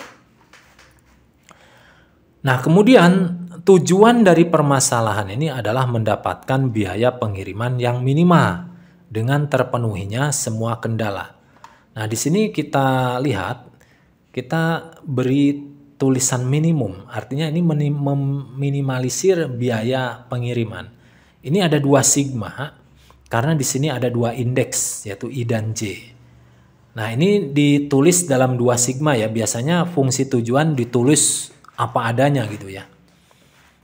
Nah, kemudian tujuan dari permasalahan ini adalah mendapatkan biaya pengiriman yang minimal dengan terpenuhinya semua kendala. Nah, di sini kita lihat, kita beri tulisan minimum, artinya ini meminimalisir biaya pengiriman. Ini ada 2 sigma, karena di sini ada 2 indeks, yaitu I dan J. Nah, ini ditulis dalam 2 sigma ya, biasanya fungsi tujuan ditulis apa adanya gitu ya.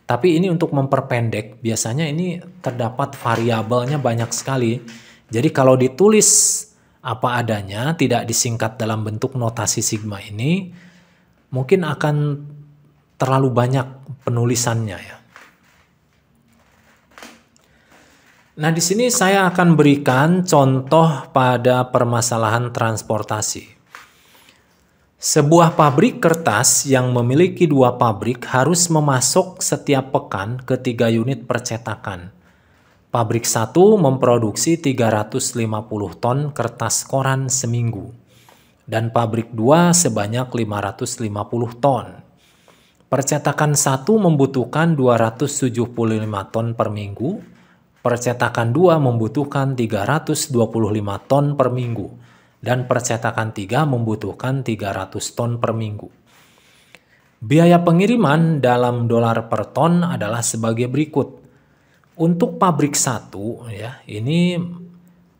Tapi ini untuk memperpendek, biasanya ini terdapat variabelnya banyak sekali. Jadi kalau ditulis apa adanya, tidak disingkat dalam bentuk notasi sigma ini, mungkin akan terlalu banyak penulisannya ya. Nah, di sini saya akan berikan contoh pada permasalahan transportasi. Sebuah pabrik kertas yang memiliki 2 pabrik harus memasok setiap pekan ke 3 unit percetakan. Pabrik 1 memproduksi 350 ton kertas koran seminggu. Dan pabrik 2 sebanyak 550 ton. Percetakan 1 membutuhkan 275 ton per minggu, percetakan 2 membutuhkan 325 ton per minggu, dan percetakan 3 membutuhkan 300 ton per minggu. Biaya pengiriman dalam dolar per ton adalah sebagai berikut. Untuk pabrik 1 ya, ini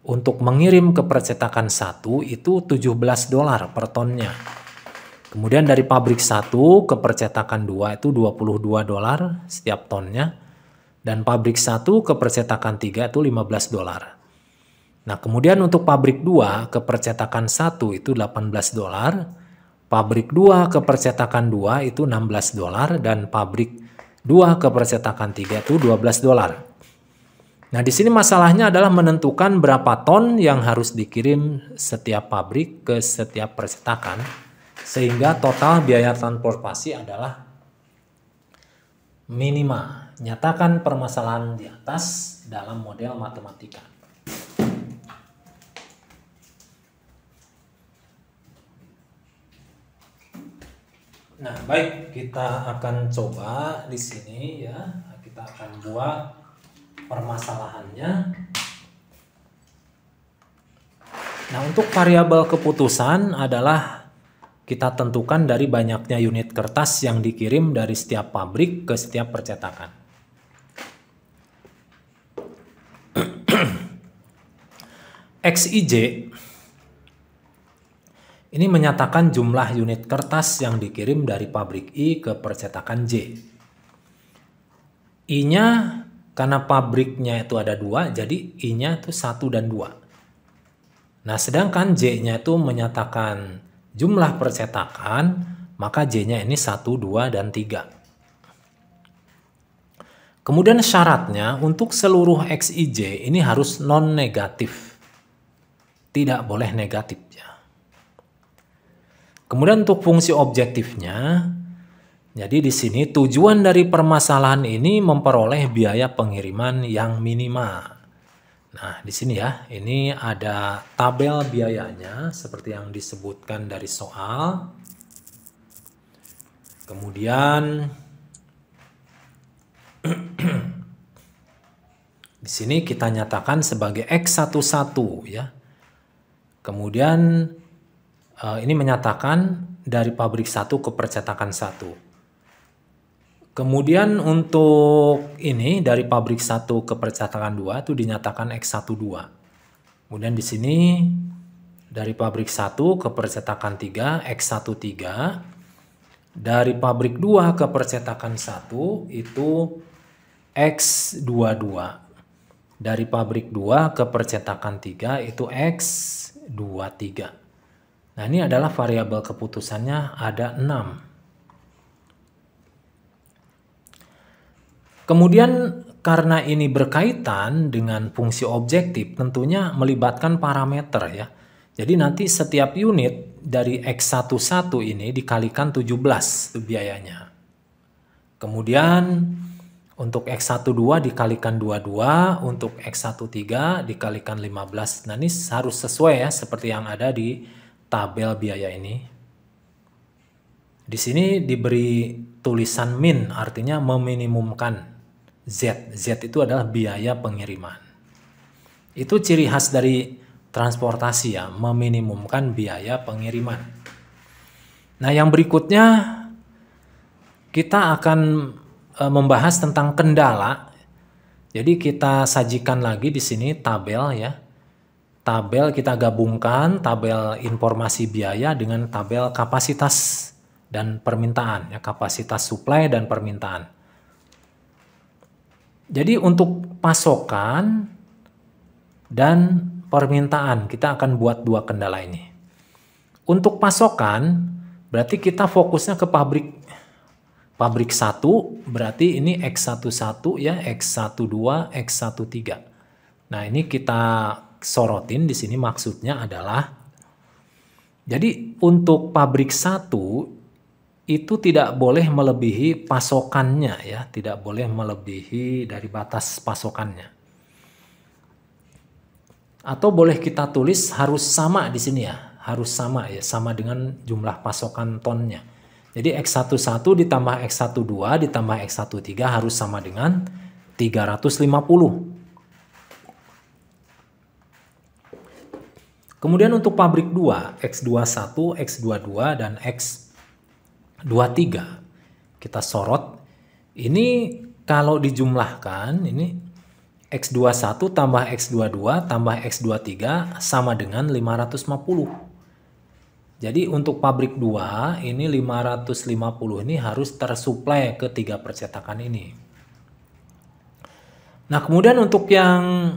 untuk mengirim ke percetakan 1 itu $17 per tonnya. Kemudian dari pabrik 1 ke percetakan 2 itu $22 setiap tonnya. Dan pabrik 1 ke percetakan 3 itu $15. Nah, kemudian untuk pabrik 2 ke percetakan 1 itu $18. Pabrik 2 ke percetakan 2 itu $16. Dan pabrik 2 ke percetakan 3 itu $12. Nah, di sini masalahnya adalah menentukan berapa ton yang harus dikirim setiap pabrik ke setiap percetakan, sehingga total biaya transportasi adalah minima. Nyatakan permasalahan di atas dalam model matematika. Nah, baik, kita akan coba di sini ya. Kita akan buat permasalahannya. Nah, untuk variabel keputusan adalah kita tentukan dari banyaknya unit kertas yang dikirim dari setiap pabrik ke setiap percetakan. XIJ ini menyatakan jumlah unit kertas yang dikirim dari pabrik I ke percetakan J. I-nya karena pabriknya itu ada 2, jadi I-nya itu 1 dan 2. Nah, sedangkan J-nya itu menyatakan jumlah percetakan, maka J-nya ini 1, 2, dan 3. Kemudian syaratnya untuk seluruh XIJ ini harus non-negatif. Tidak boleh negatif ya. Kemudian untuk fungsi objektifnya, jadi di sini tujuan dari permasalahan ini memperoleh biaya pengiriman yang minimal. Nah, di sini ya, ini ada tabel biayanya seperti yang disebutkan dari soal. Kemudian di sini kita nyatakan sebagai X11 ya. Kemudian ini menyatakan dari pabrik 1 ke percetakan 1. Kemudian untuk ini dari pabrik 1 ke percetakan 2 itu dinyatakan X12. Kemudian di sini dari pabrik 1 ke percetakan 3 X13. Dari pabrik 2 ke percetakan 1 itu X22. Dari pabrik 2 ke percetakan 3 itu X23. Nah, ini adalah variabel keputusannya ada 6. Kemudian karena ini berkaitan dengan fungsi objektif, tentunya melibatkan parameter ya. Jadi nanti setiap unit dari X11 ini dikalikan 17 itu biayanya. Kemudian untuk X12 dikalikan 22, untuk X13 dikalikan 15. Nah, ini harus sesuai ya seperti yang ada di tabel biaya ini. Di sini diberi tulisan min, artinya meminimumkan. Z itu adalah biaya pengiriman. Itu ciri khas dari transportasi ya, meminimumkan biaya pengiriman. Nah, yang berikutnya kita akan membahas tentang kendala. Jadi kita sajikan lagi di sini tabel ya. Tabel kita gabungkan tabel informasi biaya dengan tabel kapasitas dan permintaan ya, kapasitas suplai dan permintaan. Jadi untuk pasokan dan permintaan kita akan buat 2 kendala ini. Untuk pasokan berarti kita fokusnya ke pabrik 1 berarti ini X11 ya, X12, X13. Nah, ini kita sorotin di sini maksudnya adalah jadi untuk pabrik 1 itu tidak boleh melebihi pasokannya ya, tidak boleh melebihi dari batas pasokannya. Atau boleh kita tulis harus sama di sini ya, harus sama ya, sama dengan jumlah pasokan tonnya. Jadi X11 ditambah X12 ditambah X13 harus sama dengan 350. Kemudian untuk pabrik 2, X21, X22 dan X23 kita sorot. Ini kalau dijumlahkan ini X21 tambah X22 tambah X23 sama dengan 550. Jadi untuk pabrik 2 ini 550 ini harus tersuplai ke 3 percetakan ini. Nah, kemudian untuk yang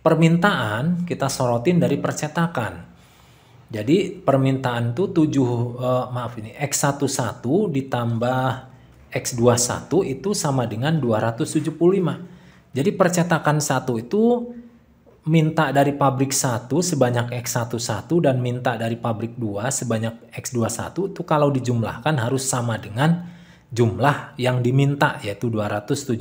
permintaan kita sorotin dari percetakan. Jadi permintaan itu X11 ditambah X21 itu sama dengan 275. Jadi percetakan 1 itu minta dari pabrik 1 sebanyak X11 dan minta dari pabrik 2 sebanyak X21 itu kalau dijumlahkan harus sama dengan jumlah yang diminta yaitu 275.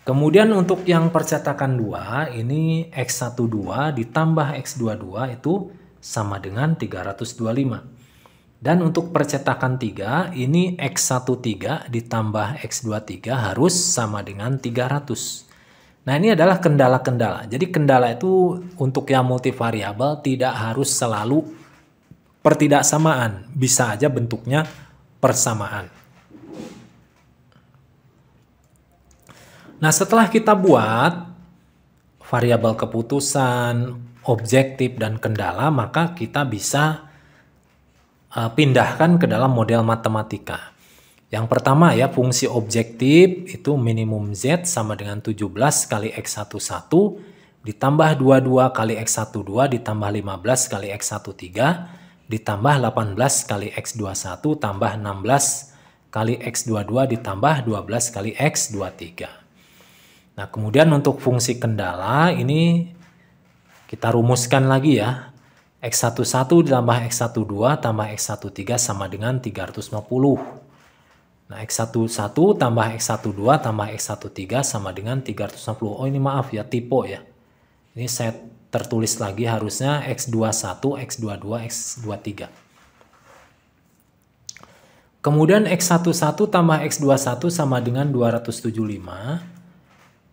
Kemudian untuk yang percetakan 2 ini X12 ditambah X22 itu sama dengan 325. Dan untuk percetakan 3 ini X13 ditambah X23 harus sama dengan 300. Nah, ini adalah kendala-kendala. Jadi kendala itu untuk yang multivariabel tidak harus selalu pertidaksamaan. Bisa aja bentuknya persamaan. Nah, setelah kita buat variabel keputusan, objektif, dan kendala, maka kita bisa pindahkan ke dalam model matematika. Yang pertama ya, fungsi objektif itu minimum Z sama dengan 17 kali X11 ditambah 22 kali X12 ditambah 15 kali X13 ditambah 18 kali X21 tambah 16 kali X22 ditambah 12 kali X23. Nah, kemudian untuk fungsi kendala ini kita rumuskan lagi ya. X11 ditambah X12 tambah X13 sama dengan 350. Nah, X11 tambah X12 tambah X13 sama dengan 350. Oh, ini maaf ya, typo ya. Ini saya tertulis lagi harusnya X21, X22, X23. Kemudian X11 tambah X21 sama dengan 275.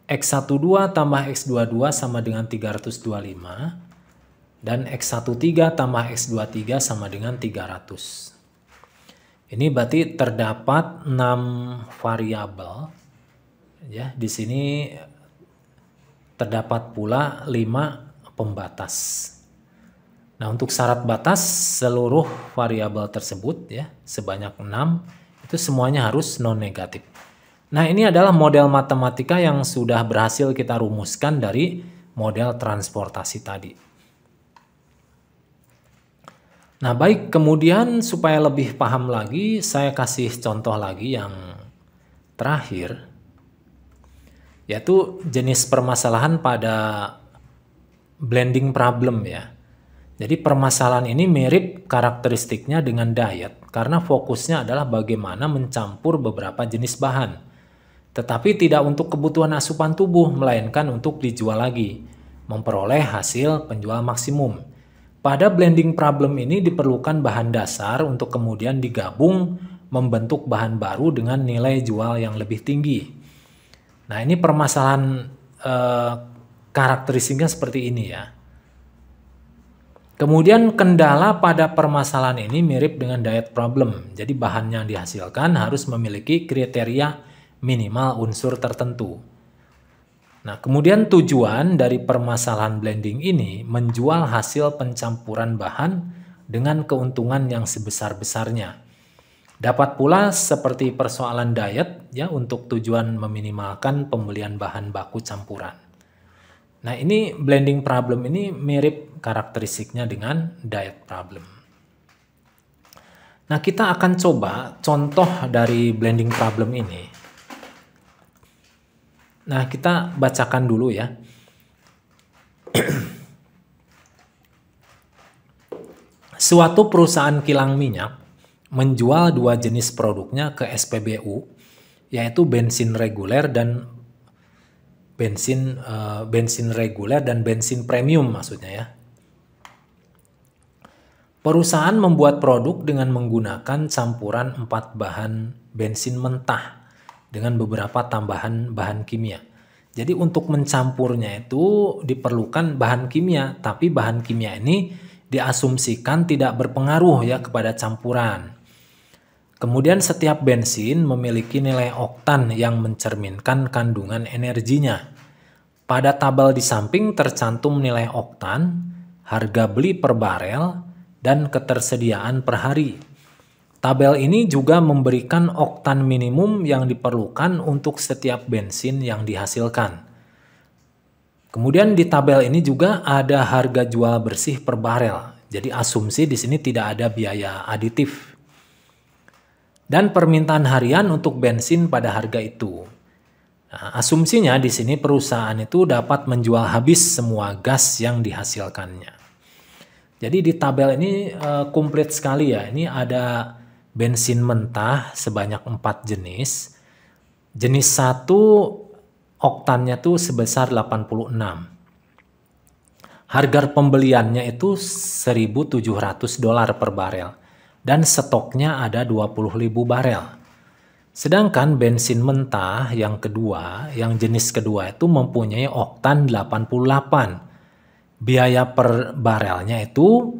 X12 tambah X22 sama dengan 325. Dan X13 tambah X23 sama dengan 300. Ini berarti terdapat 6 variabel. Ya, di sini terdapat pula 5 pembatas. Nah, untuk syarat batas seluruh variabel tersebut ya, sebanyak 6 itu semuanya harus non negatif. Nah, ini adalah model matematika yang sudah berhasil kita rumuskan dari model transportasi tadi. Nah, baik, kemudian supaya lebih paham lagi, saya kasih contoh lagi yang terakhir, yaitu jenis permasalahan pada blending problem ya. Jadi permasalahan ini mirip karakteristiknya dengan diet, karena fokusnya adalah bagaimana mencampur beberapa jenis bahan. Tetapi tidak untuk kebutuhan asupan tubuh, melainkan untuk dijual lagi, memperoleh hasil penjual maksimum. Pada blending problem ini diperlukan bahan dasar untuk kemudian digabung membentuk bahan baru dengan nilai jual yang lebih tinggi. Nah, ini permasalahan karakteristiknya seperti ini ya. Kemudian kendala pada permasalahan ini mirip dengan diet problem. Jadi bahan yang dihasilkan harus memiliki kriteria minimal unsur tertentu. Nah, kemudian tujuan dari permasalahan blending ini menjual hasil pencampuran bahan dengan keuntungan yang sebesar-besarnya. Dapat pula seperti persoalan diet ya, untuk tujuan meminimalkan pembelian bahan baku campuran. Nah, ini blending problem ini mirip karakteristiknya dengan diet problem. Nah, kita akan coba contoh dari blending problem ini. Nah, kita bacakan dulu ya. Suatu perusahaan kilang minyak menjual 2 jenis produknya ke SPBU, yaitu bensin reguler dan bensin premium maksudnya ya. Perusahaan membuat produk dengan menggunakan campuran 4 bahan bensin mentah dengan beberapa tambahan bahan kimia. Jadi untuk mencampurnya itu diperlukan bahan kimia, tapi bahan kimia ini diasumsikan tidak berpengaruh ya kepada campuran. Kemudian setiap bensin memiliki nilai oktan yang mencerminkan kandungan energinya. Pada tabel di samping tercantum nilai oktan, harga beli per barel, dan ketersediaan per hari. Tabel ini juga memberikan oktan minimum yang diperlukan untuk setiap bensin yang dihasilkan. Kemudian di tabel ini juga ada harga jual bersih per barel. Jadi asumsi di sini tidak ada biaya aditif. Dan permintaan harian untuk bensin pada harga itu. Nah, asumsinya di sini perusahaan itu dapat menjual habis semua gas yang dihasilkannya. Jadi di tabel ini komplit sekali ya. Ini ada bensin mentah sebanyak 4 jenis. Jenis 1 oktannya tuh sebesar 86. Harga pembeliannya itu $1.700 per barel. Dan stoknya ada 20.000 barel. Sedangkan bensin mentah yang kedua, yang jenis kedua itu mempunyai oktan 88. Biaya per barelnya itu,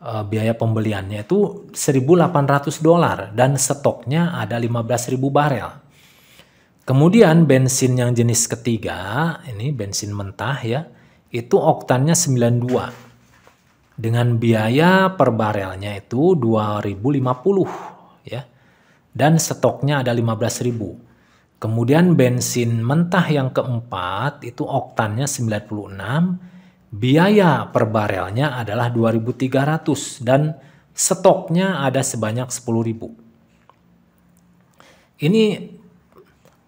biaya pembeliannya itu $1.800 dan stoknya ada 15.000 barel. Kemudian bensin yang jenis ketiga, ini bensin mentah ya, itu oktannya 92. Dengan biaya per barelnya itu 2.050 ya. Dan stoknya ada 15.000. Kemudian bensin mentah yang keempat itu oktannya 96. Biaya per barelnya adalah 2.300 dan stoknya ada sebanyak 10.000. Ini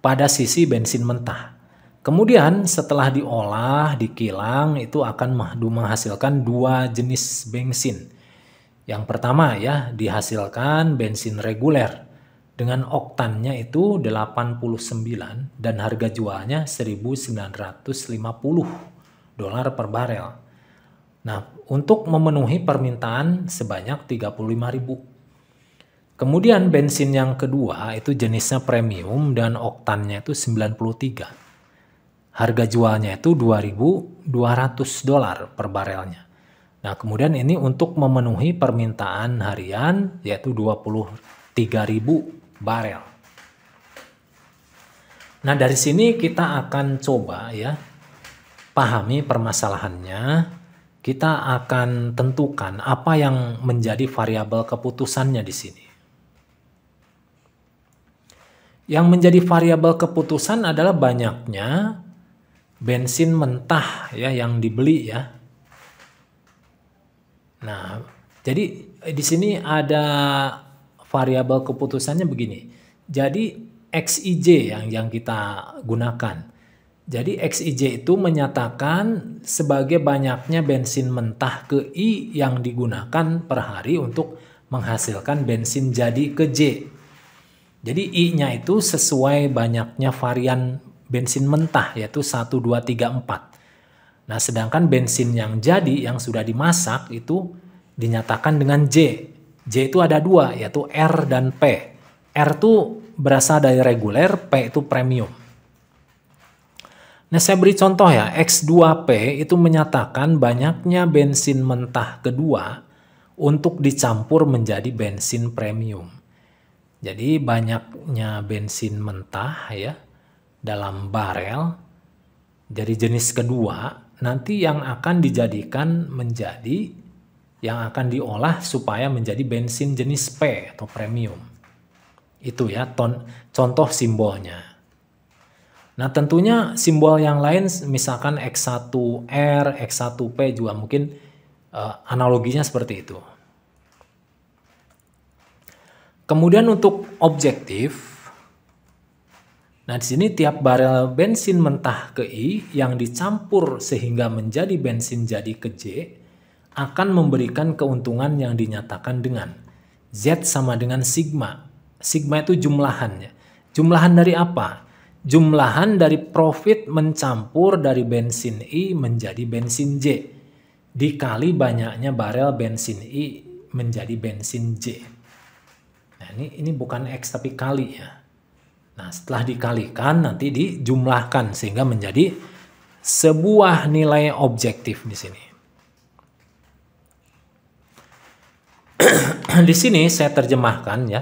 pada sisi bensin mentah. Kemudian setelah diolah, dikilang itu akan menghasilkan 2 jenis bensin. Yang pertama ya dihasilkan bensin reguler dengan oktannya itu 89 dan harga jualnya $1.950 per barel. Nah, untuk memenuhi permintaan sebanyak 35.000. Kemudian bensin yang kedua itu jenisnya premium dan oktannya itu 93. Harga jualnya itu $2.200 per barelnya. Nah, kemudian ini untuk memenuhi permintaan harian yaitu 23.000 barel. Nah, dari sini kita akan coba ya pahami permasalahannya. Kita akan tentukan apa yang menjadi variabel keputusannya di sini. Yang menjadi variabel keputusan adalah banyaknya bensin mentah ya yang dibeli ya. Nah, jadi di sini ada variabel keputusannya begini. Jadi XIJ yang kita gunakan. Jadi XIJ itu menyatakan sebagai banyaknya bensin mentah ke I yang digunakan per hari untuk menghasilkan bensin jadi ke J. Jadi I-nya itu sesuai banyaknya varian bensin mentah yaitu 1, 2, 3, 4. Nah, sedangkan bensin yang jadi yang sudah dimasak itu dinyatakan dengan J. J itu ada 2 yaitu R dan P. R itu berasal dari reguler, P itu premium. Nah, saya beri contoh ya, X2P itu menyatakan banyaknya bensin mentah kedua untuk dicampur menjadi bensin premium. Jadi banyaknya bensin mentah ya dalam barel dari jenis kedua nanti yang akan dijadikan menjadi yang akan diolah supaya menjadi bensin jenis P atau premium. Itu ya contoh simbolnya. Nah, tentunya simbol yang lain misalkan X1R, X1P juga mungkin analoginya seperti itu. Kemudian untuk objektif, nah di sini tiap barel bensin mentah ke I yang dicampur sehingga menjadi bensin jadi ke J akan memberikan keuntungan yang dinyatakan dengan Z sama dengan sigma. Sigma itu jumlahannya. Jumlahan dari apa? Jumlahan dari profit mencampur dari bensin I menjadi bensin J dikali banyaknya barel bensin I menjadi bensin J. Nah, ini bukan X tapi kali ya. Nah, setelah dikalikan nanti dijumlahkan sehingga menjadi sebuah nilai objektif di sini. Di sini saya terjemahkan ya.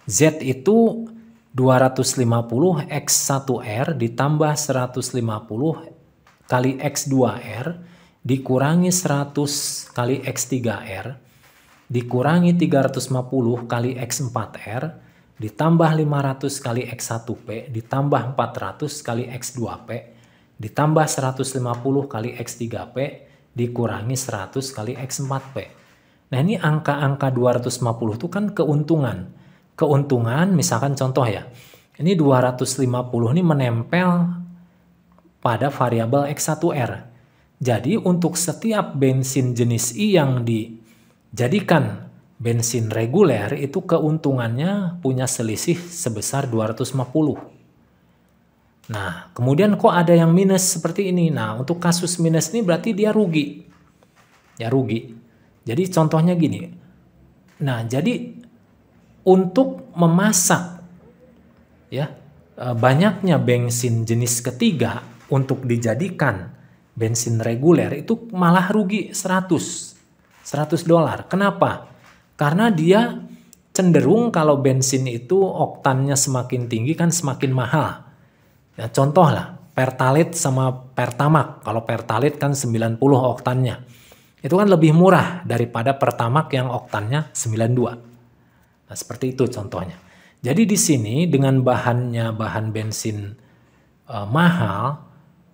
Z itu 250 X1R ditambah 150 kali X2R dikurangi 100 kali X3R dikurangi 350 kali X4R ditambah 500 kali X1P ditambah 400 kali X2P ditambah 150 kali X3P dikurangi 100 kali X4P. Nah ini angka-angka 250 itu kan keuntungan. Keuntungan misalkan contoh ya, ini 250 ini menempel pada variabel X1R. Jadi untuk setiap bensin jenis I yang dijadikan bensin reguler itu keuntungannya punya selisih sebesar 250. Nah, kemudian kok ada yang minus seperti ini? Nah, untuk kasus minus ini berarti dia rugi. Ya rugi. Jadi contohnya gini. Nah, jadi untuk memasak ya banyaknya bensin jenis ketiga untuk dijadikan bensin reguler itu malah rugi $100. Kenapa? Karena dia cenderung kalau bensin itu oktannya semakin tinggi kan semakin mahal. Ya, contoh lah, Pertalite sama Pertamax. Kalau Pertalite kan 90 oktannya. Itu kan lebih murah daripada Pertamax yang oktannya 92. Nah, seperti itu contohnya. Jadi di sini dengan bahan bensin mahal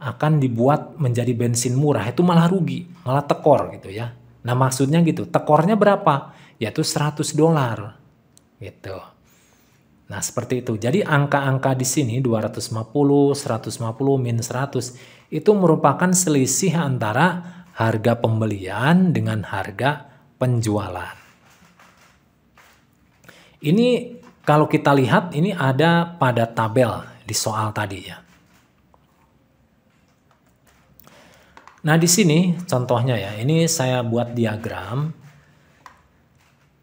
akan dibuat menjadi bensin murah. Itu malah rugi, malah tekor gitu ya. Nah, maksudnya gitu. Tekornya berapa? Yaitu $100 gitu. Nah, seperti itu. Jadi angka-angka di sini 250, 150, min 100 itu merupakan selisih antara harga pembelian dengan harga penjualan. Ini kalau kita lihat ini ada pada tabel di soal tadi ya. Nah, di sini contohnya ya. Ini saya buat diagram.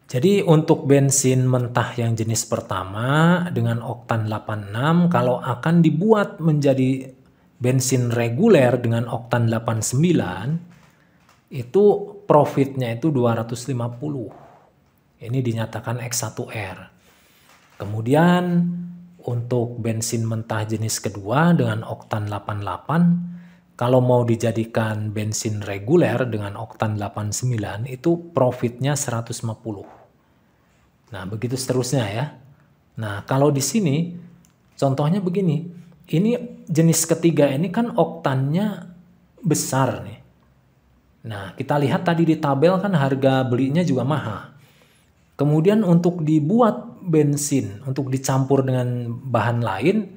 Jadi untuk bensin mentah yang jenis pertama dengan oktan 86 kalau akan dibuat menjadi bensin reguler dengan oktan 89 itu profitnya itu 250. Ini dinyatakan X1R. Kemudian untuk bensin mentah jenis kedua dengan oktan 88 kalau mau dijadikan bensin reguler dengan oktan 89 itu profitnya 150. Nah, begitu seterusnya ya. Nah, kalau di sini contohnya begini. Ini jenis ketiga ini kan oktannya besar nih. Nah, kita lihat tadi di tabel kan harga belinya juga mahal. Kemudian untuk dibuat bensin, untuk dicampur dengan bahan lain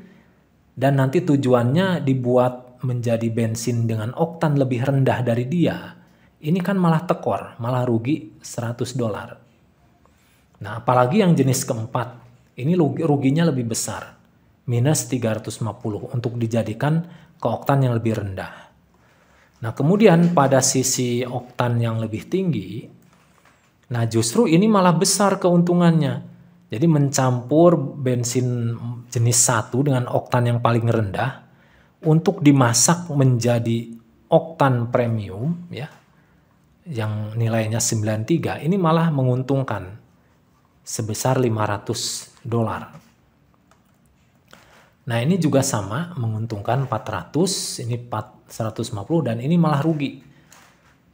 dan nanti tujuannya dibuat menjadi bensin dengan oktan lebih rendah dari dia. Ini kan malah tekor, malah rugi $100. Nah, apalagi yang jenis keempat, ini ruginya lebih besar, minus 350 untuk dijadikan ke oktan yang lebih rendah. Nah, kemudian pada sisi oktan yang lebih tinggi, nah justru ini malah besar keuntungannya. Jadi mencampur bensin jenis 1 dengan oktan yang paling rendah, untuk dimasak menjadi oktan premium, ya, yang nilainya 93, ini malah menguntungkan. Sebesar $500. Nah, ini juga sama menguntungkan 400, ini 150 dan ini malah rugi.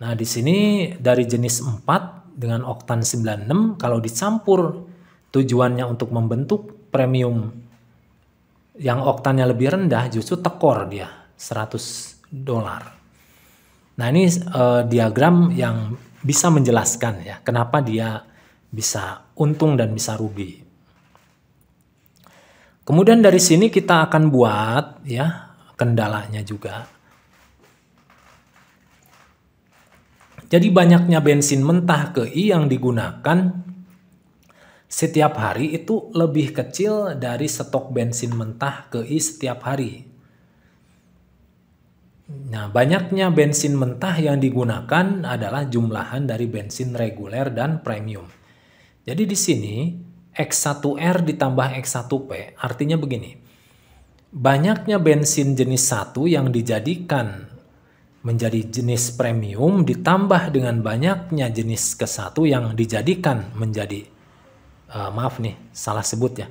Nah, di sini dari jenis 4 dengan oktan 96 kalau dicampur tujuannya untuk membentuk premium yang oktannya lebih rendah justru tekor dia $100. Nah, ini diagram yang bisa menjelaskan ya kenapa dia bisa untung dan bisa rugi. Kemudian dari sini kita akan buat ya kendalanya juga. Jadi banyaknya bensin mentah KI yang digunakan setiap hari itu lebih kecil dari stok bensin mentah KI setiap hari. Nah, banyaknya bensin mentah yang digunakan adalah jumlahan dari bensin reguler dan premium. Jadi di sini X1R ditambah X1P artinya begini. Banyaknya bensin jenis 1 yang dijadikan menjadi jenis premium ditambah dengan banyaknya jenis ke-1 yang dijadikan menjadi Maaf nih, salah sebut ya.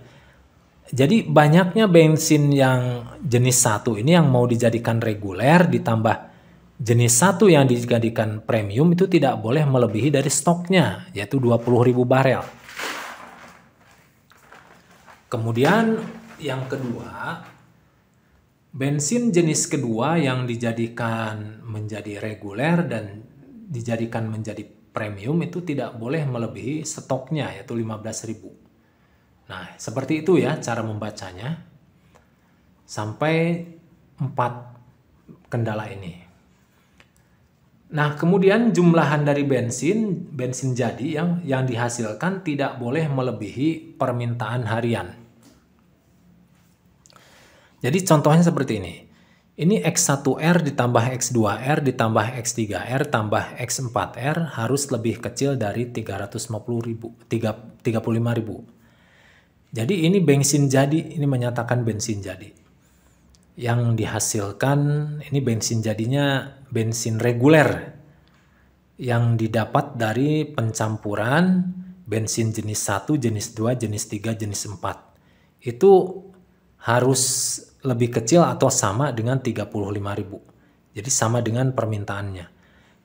Jadi banyaknya bensin yang jenis 1 ini yang mau dijadikan reguler ditambah jenis 1 yang dijadikan premium itu tidak boleh melebihi dari stoknya, yaitu 20.000 barel. Kemudian yang kedua, bensin jenis kedua yang dijadikan menjadi reguler dan dijadikan menjadi premium itu tidak boleh melebihi stoknya, yaitu 15.000. Nah, seperti itu ya cara membacanya. Sampai 4 kendala ini. Nah, kemudian jumlahan dari bensin jadi yang dihasilkan tidak boleh melebihi permintaan harian. Jadi contohnya seperti ini. Ini X1R ditambah X2R ditambah X3R tambah X4R harus lebih kecil dari 35.000. Jadi ini bensin jadi, ini menyatakan bensin jadi. Yang dihasilkan, ini bensin jadinya bensin reguler. Yang didapat dari pencampuran bensin jenis 1, jenis 2, jenis 3, jenis 4. Itu harus lebih kecil atau sama dengan 35.000. Jadi sama dengan permintaannya.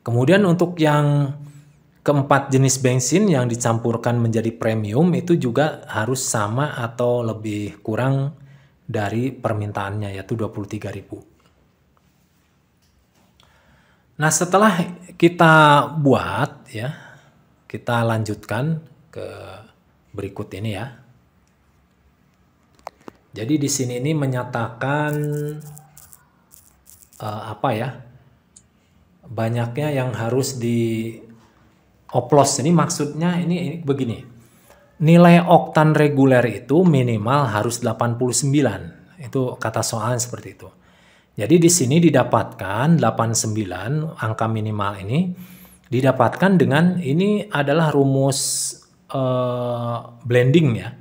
Kemudian untuk yang keempat jenis bensin yang dicampurkan menjadi premium itu juga harus sama atau lebih kurang dari permintaannya, yaitu 23.000. Nah, setelah kita buat ya, kita lanjutkan ke berikut ini ya. Jadi di sini ini menyatakan banyaknya yang harus oplos. Ini maksudnya ini begini. Nilai oktan reguler itu minimal harus 89. Itu kata soalnya seperti itu. Jadi di sini didapatkan 89, angka minimal ini didapatkan dengan, ini adalah rumus blending ya.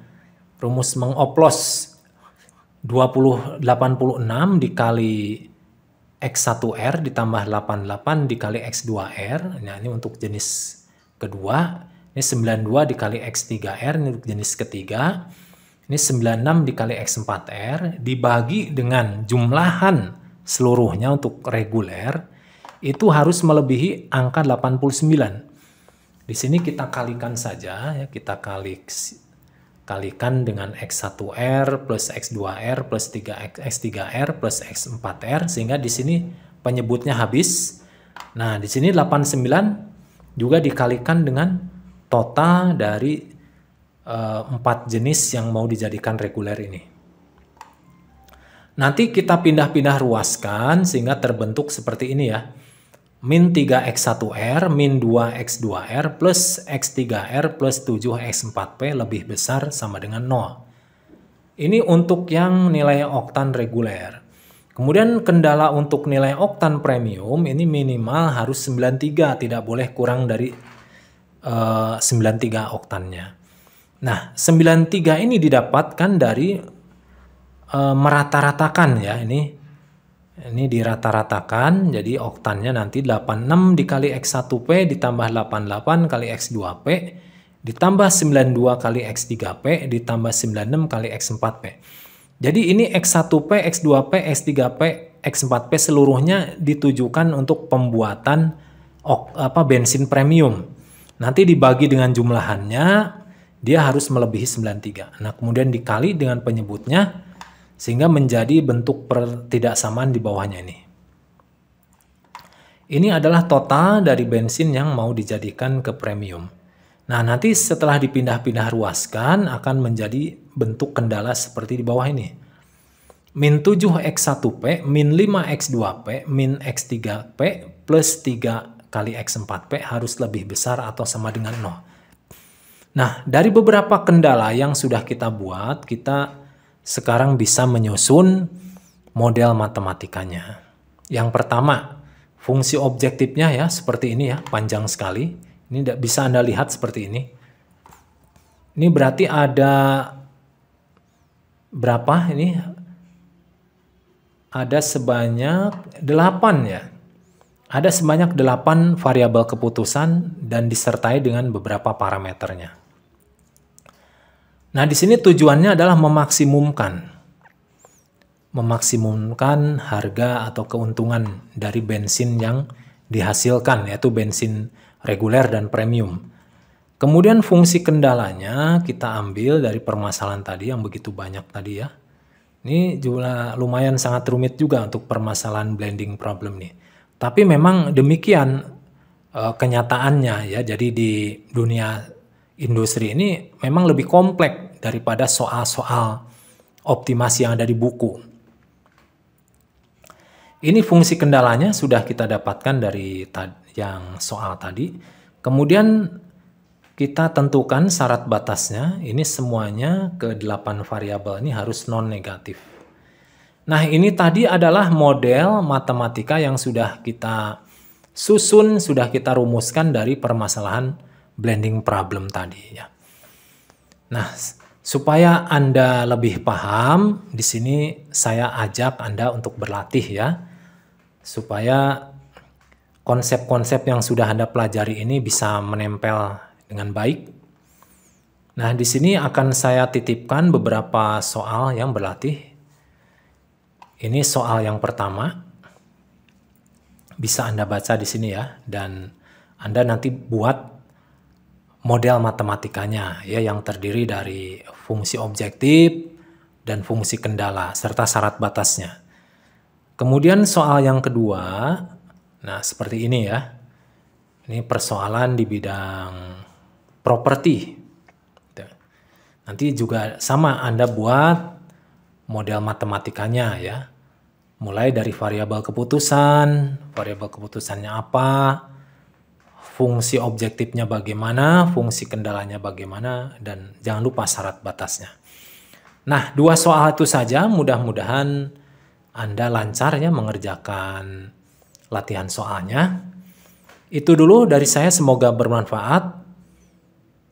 Rumus mengoplos 86 dikali X1R ditambah 88 dikali X2R. Nah, ini untuk jenis kedua, ini 92 dikali X3R, ini untuk jenis ketiga, ini 96 dikali X4R, dibagi dengan jumlahan seluruhnya untuk reguler, itu harus melebihi angka 89. Di sini kita kalikan saja, ya, kita kalikan dengan X1R plus X2R plus X3R plus X4R, sehingga di sini penyebutnya habis. Nah, di sini 89 juga dikalikan dengan total dari 4 jenis yang mau dijadikan reguler ini. Nanti kita pindah-pindah ruaskan sehingga terbentuk seperti ini ya. Min 3X1R, min 2X2R plus X3R plus 7X4P lebih besar sama dengan 0. Ini untuk yang nilai oktan reguler. Kemudian kendala untuk nilai oktan premium ini minimal harus 93, tidak boleh kurang dari 93 oktannya. Nah, 93 ini didapatkan dari merata-ratakan ya, ini dirata-ratakan, jadi oktannya nanti 86 dikali X1P ditambah 88 kali X2P ditambah 92 kali X3P ditambah 96 kali X4P. Jadi ini X1P, X2P, X3P, X4P seluruhnya ditujukan untuk pembuatan bensin premium. Nanti dibagi dengan jumlahannya, dia harus melebihi 93. Nah, kemudian dikali dengan penyebutnya sehingga menjadi bentuk ketidaksamaan di bawahnya ini. Ini adalah total dari bensin yang mau dijadikan ke premium. Nah, nanti setelah dipindah-pindah ruaskan akan menjadi bentuk kendala seperti di bawah ini. Min 7X1P, min 5X2P, min X3P plus 3 kali X4P harus lebih besar atau sama dengan 0. Nah, dari beberapa kendala yang sudah kita buat, kita sekarang bisa menyusun model matematikanya. Yang pertama, fungsi objektifnya ya seperti ini ya, panjang sekali. Ini bisa Anda lihat seperti ini. Ini berarti ada berapa ini? Ada sebanyak 8 ya. Ada sebanyak 8 variabel keputusan dan disertai dengan beberapa parameternya. Nah, di sini tujuannya adalah memaksimumkan harga atau keuntungan dari bensin yang dihasilkan, yaitu bensin reguler dan premium. Kemudian fungsi kendalanya kita ambil dari permasalahan tadi yang begitu banyak tadi ya. Ini juga lumayan sangat rumit juga untuk permasalahan blending problem nih. Tapi memang demikian kenyataannya ya. Jadi di dunia industri ini memang lebih kompleks daripada soal-soal optimasi yang ada di buku. Ini fungsi kendalanya sudah kita dapatkan dari yang soal tadi. Kemudian kita tentukan syarat batasnya, ini semuanya ke-8 variabel ini harus non-negatif. Nah, ini tadi adalah model matematika yang sudah kita susun, sudah kita rumuskan dari permasalahan blending problem tadi ya. Nah, supaya Anda lebih paham, di sini saya ajak Anda untuk berlatih ya, supaya konsep-konsep yang sudah Anda pelajari ini bisa menempel dengan baik. Nah, di sini akan saya titipkan beberapa soal yang berlatih. Ini soal yang pertama. Bisa Anda baca di sini ya, dan Anda nanti buat model matematikanya ya, yang terdiri dari fungsi objektif dan fungsi kendala serta syarat batasnya. Kemudian soal yang kedua, nah seperti ini ya. Ini persoalan di bidang properti. Nanti juga sama Anda buat model matematikanya ya. Mulai dari variabel keputusannya apa, fungsi objektifnya bagaimana, fungsi kendalanya bagaimana, dan jangan lupa syarat batasnya. Nah, 2 soal itu saja, mudah-mudahan Anda lancar ya mengerjakan latihan soalnya. Itu dulu dari saya, semoga bermanfaat.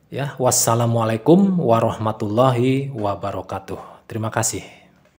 Ya, wassalamualaikum warahmatullahi wabarakatuh. Terima kasih.